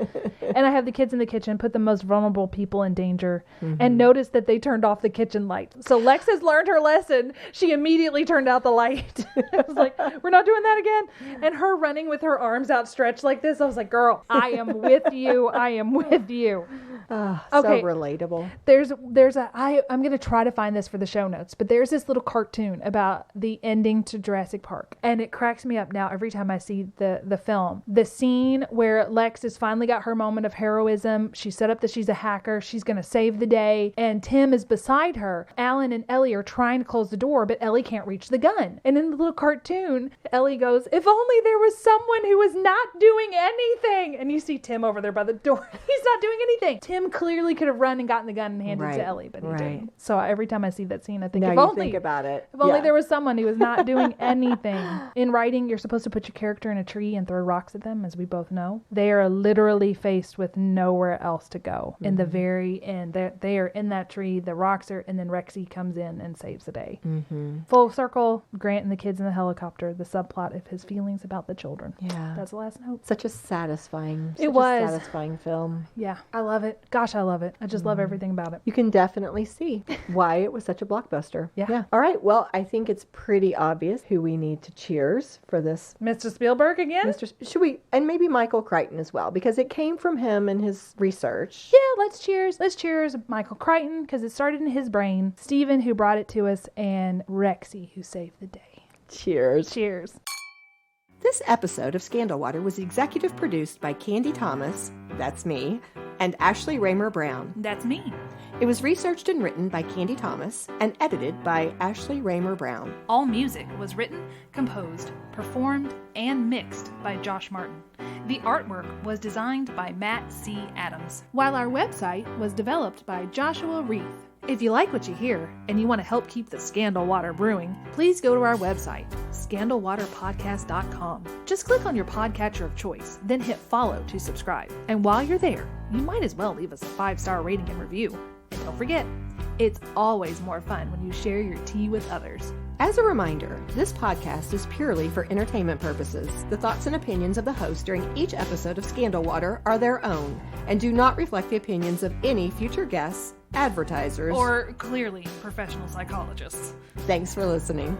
And I have the kids in the kitchen, put the most vulnerable people in danger, and notice that they turned off the kitchen light. So Lex has learned her lesson. She immediately turned out the light. I was like, we're not doing that again. And her running with her arms outstretched like this, I was like, girl, I am with you. I am with you. So relatable. I'm going to try to find this for the show notes, but there's this little cartoon about the ending to Jurassic Park, and it cracks me up now every time I see the film. The scene where Lex has finally got her moment of heroism. She set up that she's a hacker. She's going to save the day, and Tim is beside her. Alan and Ellie are trying to close the door, but Ellie can't reach the gun. And in the little cartoon, Ellie goes, if only there was someone who was not doing anything. And you see Tim over there by the door. He's not doing anything. Tim clearly could have run and gotten the gun and handed it to Ellie, but he didn't. So every time I see that scene, I think, think about it. If only there was someone who was not doing anything. In writing, you're supposed to put your character in a tree and throw rocks at them, as we both know. They are literally faced with nowhere else to go. In the very end, they are in that tree, the rocks are, and then Rexy comes in and saves the day. Full circle, Grant and the kids in the helicopter, the subplot of his feelings about the children. Yeah. That's the last note. Such a satisfying film. Yeah, I love it. Gosh, I love it. I just love everything about it. You can definitely see why it was such a blockbuster. Yeah. All right. Well, I think it's pretty obvious who we need to cheers for this. Mr. Spielberg again? Should we? And maybe Michael Crichton as well, because it came from him and his research. Yeah, let's cheers. Let's cheers Michael Crichton, because it started in his brain. Steven, who brought it to us, and Rexy, who saved the day. Cheers. Cheers. This episode of Scandal Water was executive produced by Candy Thomas, that's me, and Ashley Raymer Brown. That's me. It was researched and written by Candy Thomas and edited by Ashley Raymer Brown. All music was written, composed, performed, and mixed by Josh Martin. The artwork was designed by Matt C. Adams, while our website was developed by Joshua Reith. If you like what you hear and you want to help keep the Scandal Water brewing, please go to our website, scandalwaterpodcast.com. Just click on your podcatcher of choice, then hit follow to subscribe. And while you're there, you might as well leave us a 5-star rating and review. And don't forget, it's always more fun when you share your tea with others. As a reminder, this podcast is purely for entertainment purposes. The thoughts and opinions of the host during each episode of Scandal Water are their own and do not reflect the opinions of any future guests, advertisers, or clearly professional psychologists. Thanks for listening.